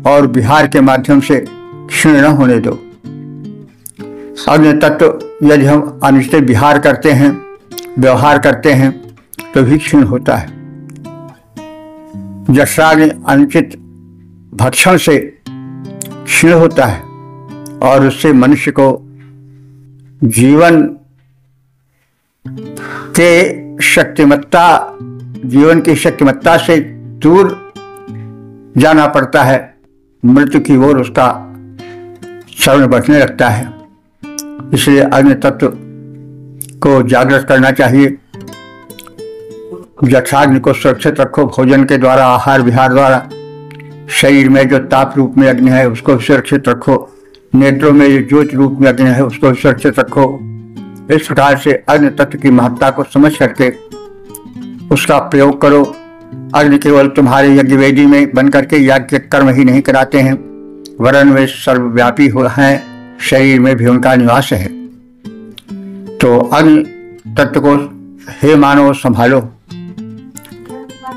और विहार के माध्यम से क्षीण न होने दो। अग्नि तत्व यदि हम अनुचित विहार करते हैं, व्यवहार करते हैं, तो भी क्षीण होता है। जठराग्नि अनुचित भक्षण से क्षीण होता है और उससे मनुष्य को जीवन की शक्तिमत्ता से दूर जाना पड़ता है। मृत्यु की ओर उसका चरण बढ़ने लगता है। इसलिए अग्नि तत्व को जागृत करना चाहिए। जठराग्नि को सुरक्षित रखो भोजन के द्वारा, आहार विहार द्वारा। शरीर में जो ताप रूप में अग्नि है उसको सुरक्षित रखो। नेत्रों में जो ज्योति रूप में अग्नि है उसको सुरक्षित रखो। इस प्रकार से अग्नि तत्व की महत्ता को समझ करके उसका प्रयोग करो। अग्नि केवल तुम्हारे यज्ञ वेदी में बन करके यज्ञ कर्म ही नहीं कराते हैं, वरन वे सर्वव्यापी हैं, शरीर में भी उनका निवास है। तो अग्नि तत्व को हे मानव संभालो।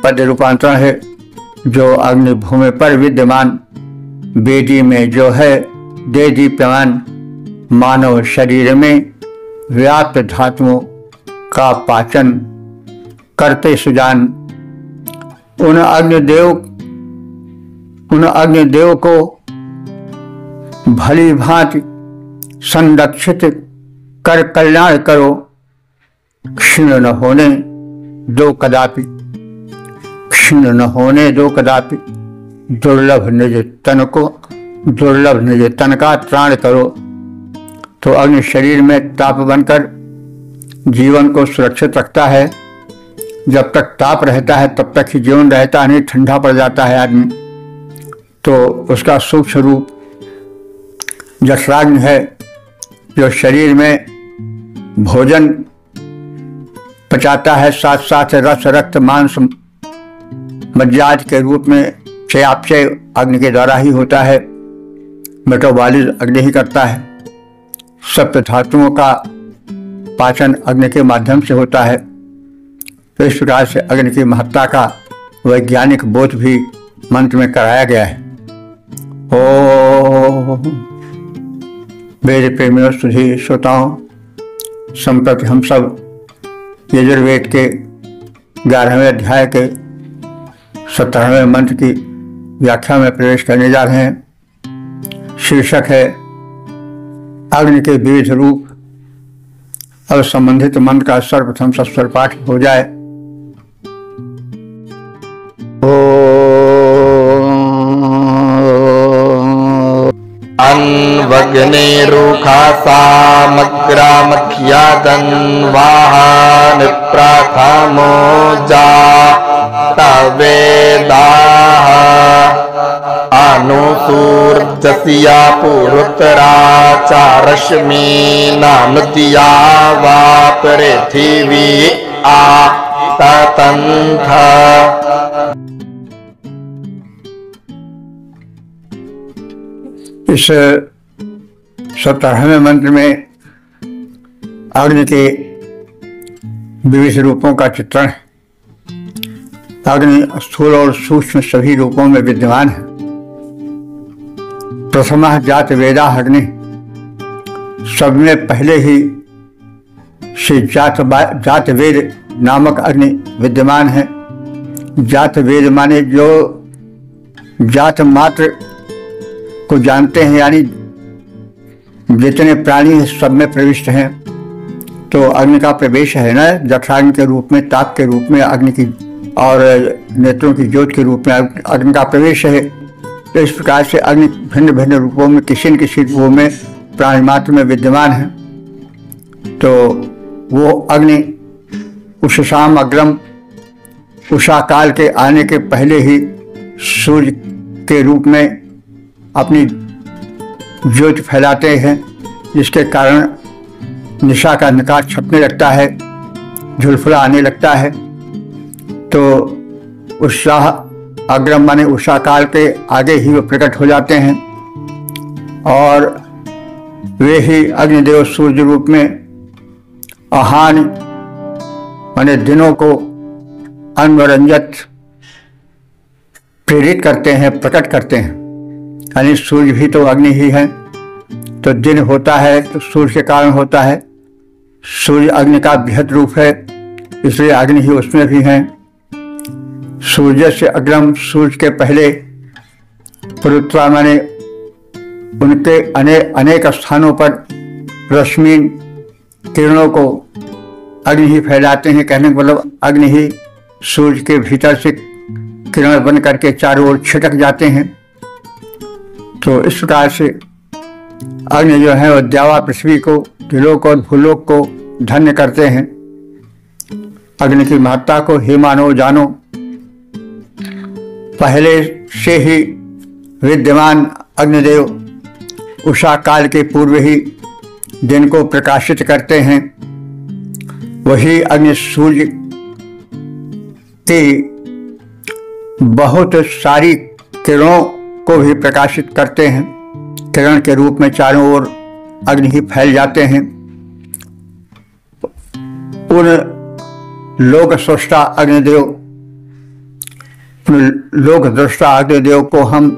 पद्य रूपांतरण है। जो अग्नि भूमि पर विद्यमान वेदी में जो है दे दीप्यमान, मानव शरीर में व्याप्त धातुओं का पाचन करते सुजान। उन अग्निदेव को भली भांति संरक्षित कर कल्याण करो। क्षीण न होने दो कदापि, क्षीण न होने दो कदापि। दुर्लभ निज तन का त्राण करो। तो अग्नि शरीर में ताप बनकर जीवन को सुरक्षित रखता है। जब तक ताप रहता है तब तक ही जीवन रहता है, नहीं ठंडा पड़ जाता है आदमी। तो उसका सूक्ष्म रूप जठराग्नि है, जो शरीर में भोजन पचाता है, साथ साथ रस रक्त मांस मज्जाद के रूप में चयापचय अग्नि के द्वारा ही होता है। मेटाबॉलिज्म अग्नि ही करता है। सप्त धातुओं का पाचन अग्नि के माध्यम से होता है। तो इस प्रकार से अग्नि की महत्ता का वैज्ञानिक बोध भी मंत्र में कराया गया है। ओ वेद प्रेमियों सुधी श्रोताओं, संप्रति हम सब यजुर्वेद के 11वें अध्याय के 17वें मंत्र की व्याख्या में प्रवेश करने जा रहे हैं। शीर्षक है अग्नि के विविध रूप। अब संबंधित मंत्र का सर्वप्रथम सस्वर पाठ हो जाए। वग्निरुखा सामग्रा मखिया दन्वाहा निप्राथमो जातवेदाः अनुसूर्जस्या पूर्वोत्तराचारश्मीनानुतिया वा पृथिवी आततन्थ। इस 17वें मंत्र में अग्नि के विविध रूपों का चित्रण है। अग्नि स्थूल और सूक्ष्म सभी रूपों में विद्यमान है। प्रथमः जात वेदा अग्नि, सब में पहले ही से जात वेद नामक अग्नि विद्यमान है। जात वेद माने जो जात मात्र को जानते हैं, यानी जितने प्राणी सब में प्रविष्ट हैं। तो अग्नि का प्रवेश है ना, जठराग्नि के रूप में, ताप के रूप में अग्नि की, और नेत्रों की ज्योत के रूप में अग्नि का प्रवेश है। तो इस प्रकार से अग्नि भिन्न भिन्न रूपों में, किसी न किसी रूपों में प्राणी मात्र में विद्यमान है। तो वो अग्नि उषसाम अग्रम, उषा काल के आने के पहले ही सूर्य के रूप में अपनी ज्योति फैलाते हैं, जिसके कारण निशा का निकाट छपने लगता है, झुलफुला आने लगता है। तो उत्साह अग्रम माने उषा काल के आगे ही वो प्रकट हो जाते हैं, और वे ही अग्निदेव सूर्य रूप में आहान माने दिनों को अनवरंजत प्रेरित करते हैं, प्रकट करते हैं। यानी सूर्य भी तो अग्नि ही है। तो दिन होता है तो सूर्य के कारण होता है। सूर्य अग्नि का बृहद रूप है, इसलिए अग्नि ही उसमें भी है। सूर्य से अग्रम, सूर्य के पहले। पुरुत्वा माने उनके अनेक स्थानों पर रश्मि किरणों को अग्नि ही फैलाते हैं। कहने का मतलब अग्नि ही सूर्य के भीतर से किरण बन करके चारों ओर छिटक जाते हैं। तो इस प्रकार से अग्नि जो है वो द्यावा पृथ्वी को, त्रिलोक और भूलोक को धन्य करते हैं। अग्नि की महत्ता को हे मानो जानो, पहले से ही विद्यमान अग्निदेव उषा काल के पूर्व ही दिन को प्रकाशित करते हैं। वही अग्नि सूर्य की बहुत सारी किरणों को भी प्रकाशित करते हैं। किरण के रूप में चारों ओर अग्नि ही फैल जाते हैं। उन लोक सृष्टा अग्निदेव, लोक दृष्टा अग्निदेव को हम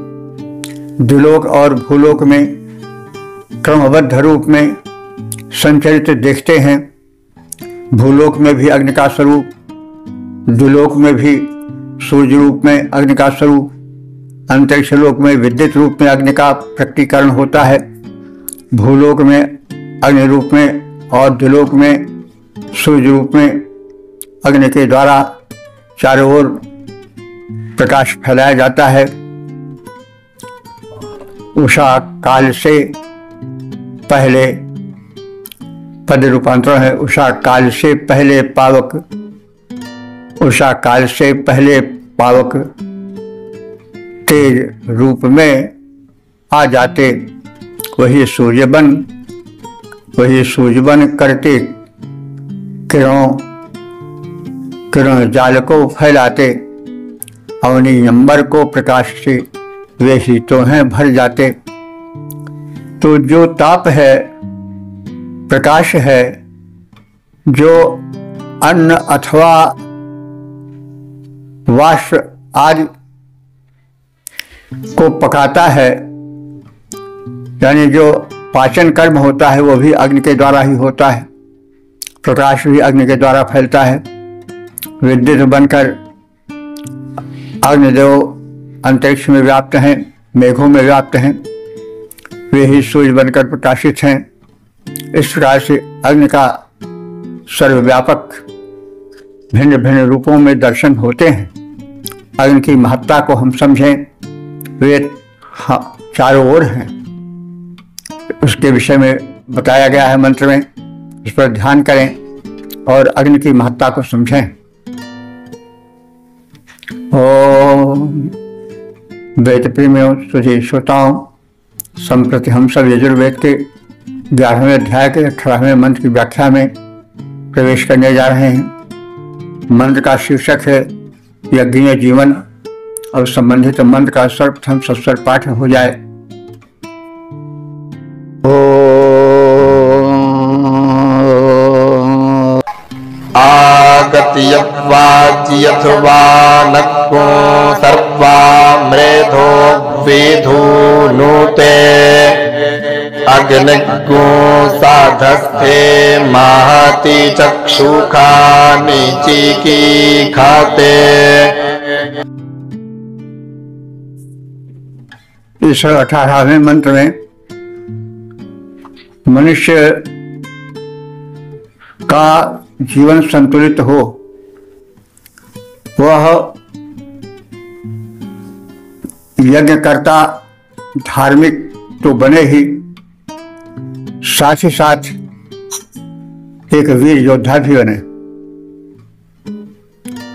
द्विलोक और भूलोक में क्रमबद्ध रूप में संचरित देखते हैं। भूलोक में भी अग्नि का स्वरूप, द्विलोक में भी सूर्य रूप में अग्नि का स्वरूप, अंतरिक्ष लोक में विद्युत रूप में अग्नि का प्रकटीकरण होता है। भूलोक में अग्नि रूप में और द्विलोक में सूर्य रूप में अग्नि के द्वारा चारों ओर प्रकाश फैलाया जाता है। उषा काल से पहले पद रूपांतरण है। उषा काल से पहले पावक, उषा काल से पहले पावक तेज रूप में आ जाते, वही सूर्य बन करते किरण जाल को फैलाते, अवनी अंबर को प्रकाश से वे ही तो हैं भर जाते। तो जो ताप है, प्रकाश है, जो अन्न अथवा वाष्प आदि को पकाता है, यानी जो पाचन कर्म होता है वो भी अग्नि के द्वारा ही होता है। प्रकाश भी अग्नि के द्वारा फैलता है। विद्युत बनकर अग्निदेव अंतरिक्ष में व्याप्त हैं, मेघों में व्याप्त हैं, वे ही सूर्य बनकर प्रकाशित हैं। इस प्रकार से अग्नि का सर्वव्यापक भिन्न भिन्न रूपों में दर्शन होते हैं। अग्नि की महत्ता को हम समझें, वे चारों ओर हैं। उसके विषय में बताया गया है मंत्र में। इस पर ध्यान करें और अग्नि की महत्ता को समझें। ओम वेद प्रेमियों, सुधी श्रोताओं, संप्रति हम सब यजुर्वेद के 11वें अध्याय के 18वें मंत्र की व्याख्या में प्रवेश करने जा रहे हैं। मंत्र का शीर्षक है यज्ञीय जीवन और संबंधित मंत्र का सर्वप्रथम सस्वर पाठ हो जाए। आगत्यवाच्यथवा नक्को सर्वा मृधो विधुनुते अग्निगो साधस्थे महति चक्षुखा निचिकी खाते। इस 18वें मंत्र में मनुष्य का जीवन संतुलित हो, वह यज्ञकर्ता धार्मिक तो बने ही, साथ ही साथ एक वीर योद्धा भी बने।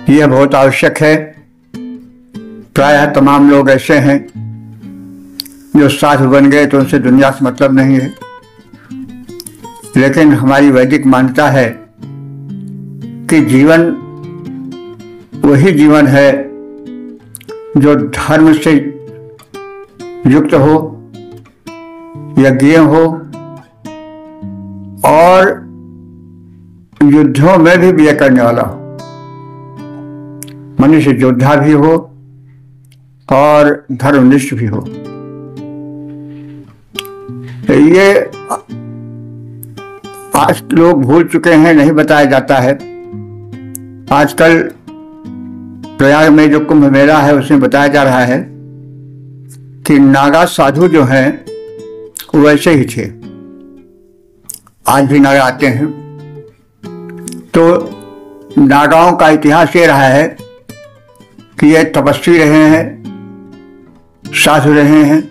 यह बहुत आवश्यक है। प्रायः तमाम लोग ऐसे हैं जो साधु बन गए तो उनसे दुनिया से मतलब नहीं है, लेकिन हमारी वैदिक मान्यता है कि जीवन वही जीवन है जो धर्म से युक्त हो, यज्ञ हो और युद्धों में भी विजय करने वाला हो। मनुष्य योद्धा भी हो और धर्मनिष्ठ भी हो। ये आज लोग भूल चुके हैं, नहीं बताया जाता है। आजकल प्रयाग में जो कुंभ मेला है उसमें बताया जा रहा है कि नागा साधु जो हैं वैसे ही थे। आज भी नागा आते हैं। तो नागाओं का इतिहास ये रहा है कि ये तपस्वी रहे हैं, साधु रहे हैं,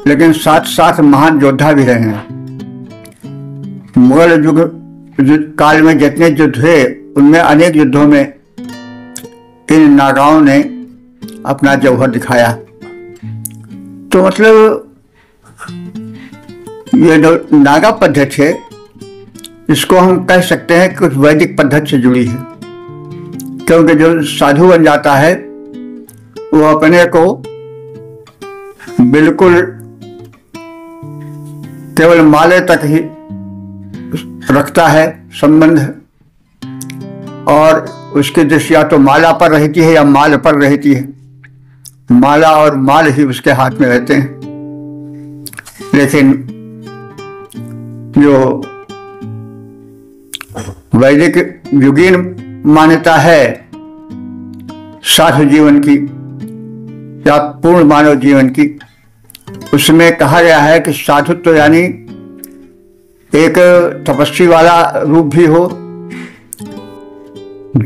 लेकिन साथ साथ महान योद्धा भी रहे हैं। मुगल युग काल में जितने युद्ध हुए उनमें अनेक युद्धों में इन नागाओं ने अपना जौहर दिखाया। तो मतलब ये जो नागा पद्धति है इसको हम कह सकते हैं कि कुछ वैदिक पद्धति से जुड़ी है, क्योंकि जो साधु बन जाता है वो अपने को बिल्कुल केवल माले तक ही रखता है संबंध, और उसकी दृष्टि या तो माला पर रहती है या माल पर रहती है। माला और माल ही उसके हाथ में रहते हैं। लेकिन जो वैदिक युगीन मान्यता है साधु जीवन की या पूर्ण मानव जीवन की, उसमें कहा गया है कि साधुत्व यानी एक तपस्वी वाला रूप भी हो,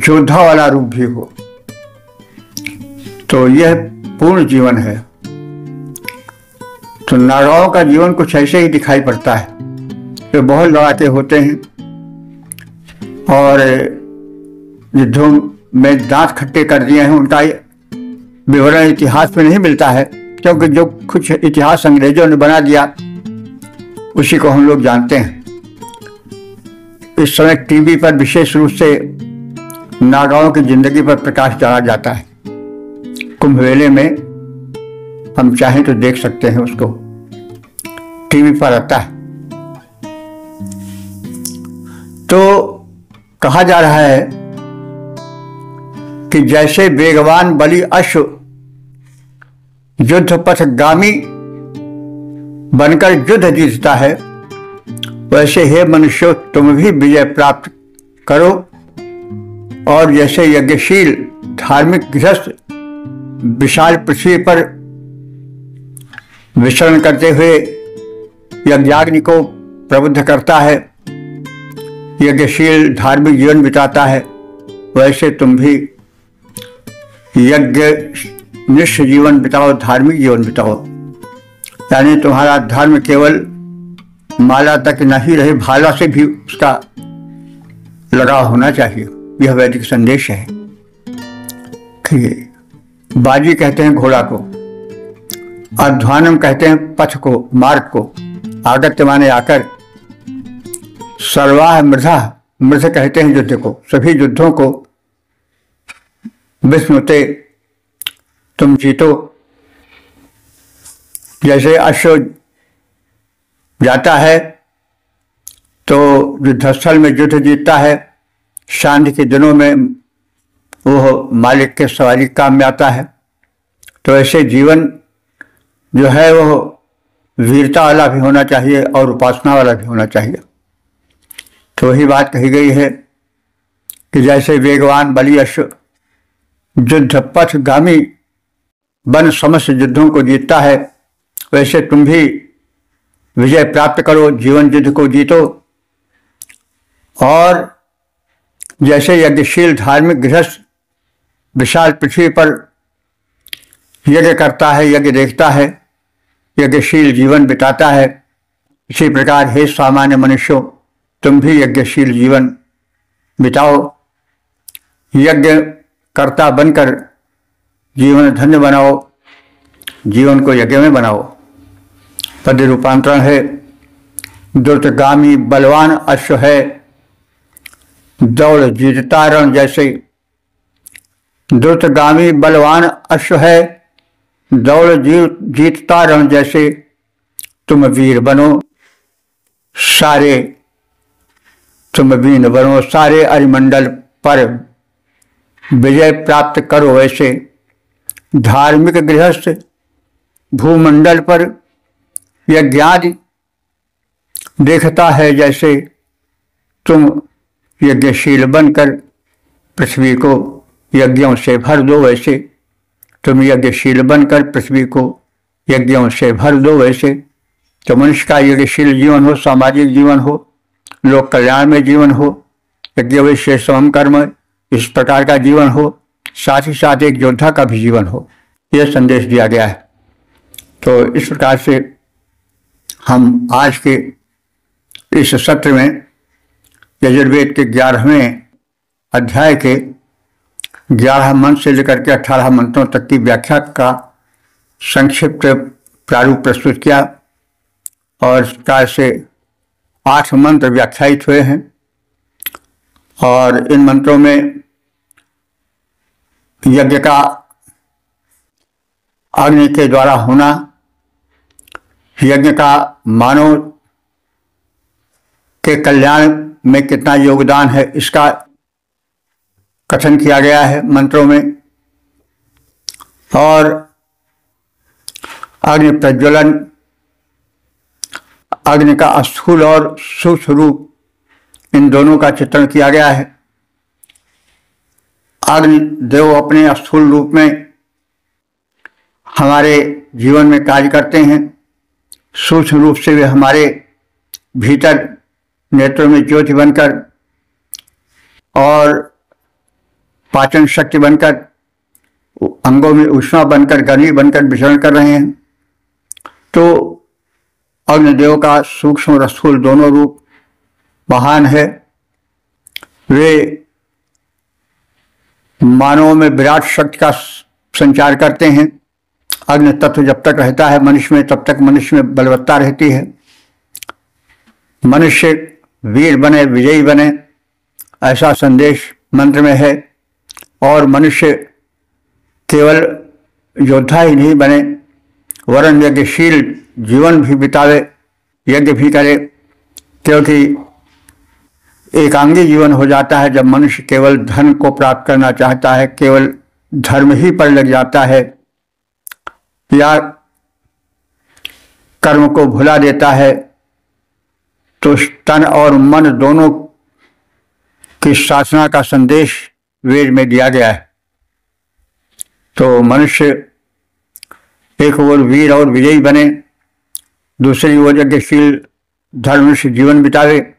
योद्धा वाला रूप भी हो। तो यह पूर्ण जीवन है। तो नागाओं का जीवन कुछ ऐसे ही दिखाई पड़ता है। तो बहुत लड़ाके होते हैं और युद्धों में दांत खट्टे कर दिए हैं। उनका विवरण इतिहास में नहीं मिलता है, क्योंकि जो कुछ इतिहास अंग्रेजों ने बना दिया उसी को हम लोग जानते हैं। इस समय टीवी पर विशेष रूप से नागाओं की जिंदगी पर प्रकाश डाला जाता है। कुंभ मेले में हम चाहें तो देख सकते हैं, उसको टीवी पर आता है। तो कहा जा रहा है कि जैसे वेगवान बलि अश्व युद्ध पथगामी बनकर युद्ध जीतता है, वैसे हे मनुष्यों तुम भी विजय प्राप्त करो। और जैसे यज्ञशील धार्मिक गृहस्थ विशाल पृथ्वी पर विचरण करते हुए यज्ञाग्नि को प्रबुद्ध करता है, यज्ञशील धार्मिक जीवन बिताता है, वैसे तुम भी यज्ञ निष्ठ जीवन बिताओ, धार्मिक जीवन बिताओ। यानी तुम्हारा धर्म केवल माला तक नहीं रहे, भाला से भी उसका लगाव होना चाहिए। यह वैदिक संदेश है। बाजी कहते हैं घोड़ा को, अध्वानम कहते हैं पथ को, मार्ग को। आगत्य माने आकर, सर्वाह मृधा, मृध कहते हैं युद्ध को, सभी युद्धों को। विस्मृते, तुम जीतो। जैसे अश्व जाता है तो युद्धस्थल में युद्ध जीतता है, शांति के दिनों में वो मालिक के सवारी काम में आता है। तो ऐसे जीवन जो है वो वीरता वाला भी होना चाहिए और उपासना वाला भी होना चाहिए। तो वही बात कही गई है कि जैसे वेगवान बलि अश्व युद्ध पथ गामी बन समस्त युद्धों को जीतता है, वैसे तुम भी विजय प्राप्त करो, जीवन युद्ध को जीतो। और जैसे यज्ञशील धार्मिक गृहस्थ विशाल पृथ्वी पर यज्ञ करता है, यज्ञ देखता है, यज्ञशील जीवन बिताता है, इसी प्रकार हे सामान्य मनुष्यों, तुम भी यज्ञशील जीवन बिताओ। यज्ञ कर्ता बनकर जीवन धन्य बनाओ, जीवन को यज्ञ में बनाओ। पद रूपांतरण है, द्रुतगामी बलवान अश्व है, दौड़ जीतता रण जैसे। द्रुतगामी बलवान अश्व है, दौड़ जीतता रण जैसे। तुम वीर बनो सारे, तुम वीर बनो सारे अरिमंडल पर विजय प्राप्त करो ऐसे। धार्मिक गृहस्थ भूमंडल पर यज्ञादि देखता है जैसे। तुम यज्ञशील बनकर पृथ्वी को यज्ञों से भर दो वैसे। तुम यज्ञशील बनकर पृथ्वी को यज्ञों से भर दो वैसे। तो मनुष्य का यज्ञशील जीवन हो, सामाजिक जीवन हो, लोक कल्याण में जीवन हो, यज्ञ विशेष समम कर्म, इस प्रकार का जीवन हो, साथ ही साथ एक योद्धा का भी जीवन हो, यह संदेश दिया गया है। तो इस प्रकार से हम आज के इस सत्र में यजुर्वेद के 11वें अध्याय के 11 मंत्र से लेकर के 18 मंत्रों तक की व्याख्या का संक्षिप्त प्रारूप प्रस्तुत किया और इस प्रकार से 8 मंत्र व्याख्यायित हुए हैं। और इन मंत्रों में यज्ञ का अग्नि के द्वारा होना, यज्ञ का मानव के कल्याण में कितना योगदान है, इसका कथन किया गया है मंत्रों में। और अग्नि प्रज्वलन, अग्नि का स्थूल और सूक्ष्म रूप, इन दोनों का चित्रण किया गया है। अग्नि देव अपने स्थूल रूप में हमारे जीवन में कार्य करते हैं, सूक्ष्म रूप से वे हमारे भीतर नेत्रों में ज्योति बनकर और पाचन शक्ति बनकर, अंगों में ऊष्मा बनकर, गर्मी बनकर विचरण कर रहे हैं। तो अग्निदेव का सूक्ष्म और स्थूल दोनों रूप महान है। वे मानव में विराट शक्ति का संचार करते हैं। अग्नि तत्व जब तक रहता है मनुष्य में, तब तक मनुष्य में बलवत्ता रहती है। मनुष्य वीर बने, विजयी बने, ऐसा संदेश मंत्र में है। और मनुष्य केवल योद्धा ही नहीं बने, वरन यज्ञशील जीवन भी बितावे, यज्ञ भी करे। क्योंकि एकांगी जीवन हो जाता है जब मनुष्य केवल धन को प्राप्त करना चाहता है, केवल धर्म ही पर लग जाता है या कर्म को भुला देता है। तो तन और मन दोनों की साधना का संदेश वेद में दिया गया है। तो मनुष्य एक ओर वीर और विजयी बने, दूसरी ओर यज्ञशील धर्म से जीवन बितावे।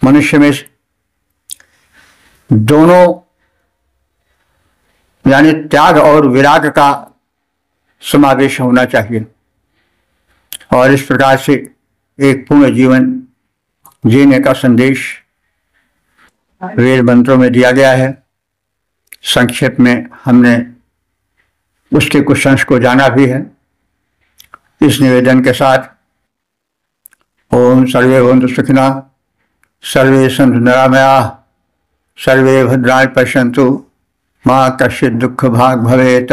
मनुष्य में दोनों यानी त्याग और विराग का समावेश होना चाहिए। और इस प्रकार से एक पूर्ण जीवन जीने का संदेश वेद मंत्रों में दिया गया है। संक्षेप में हमने उसके कुछ अंश को जाना भी है। इस निवेदन के साथ ओम सर्वे भवन्तु सुखिनः, सर्वे सन्तु निरामयाः, सर्वे भद्राणि पश्यन्तु, मा कश्चित् दुःख भाग् भवेत्।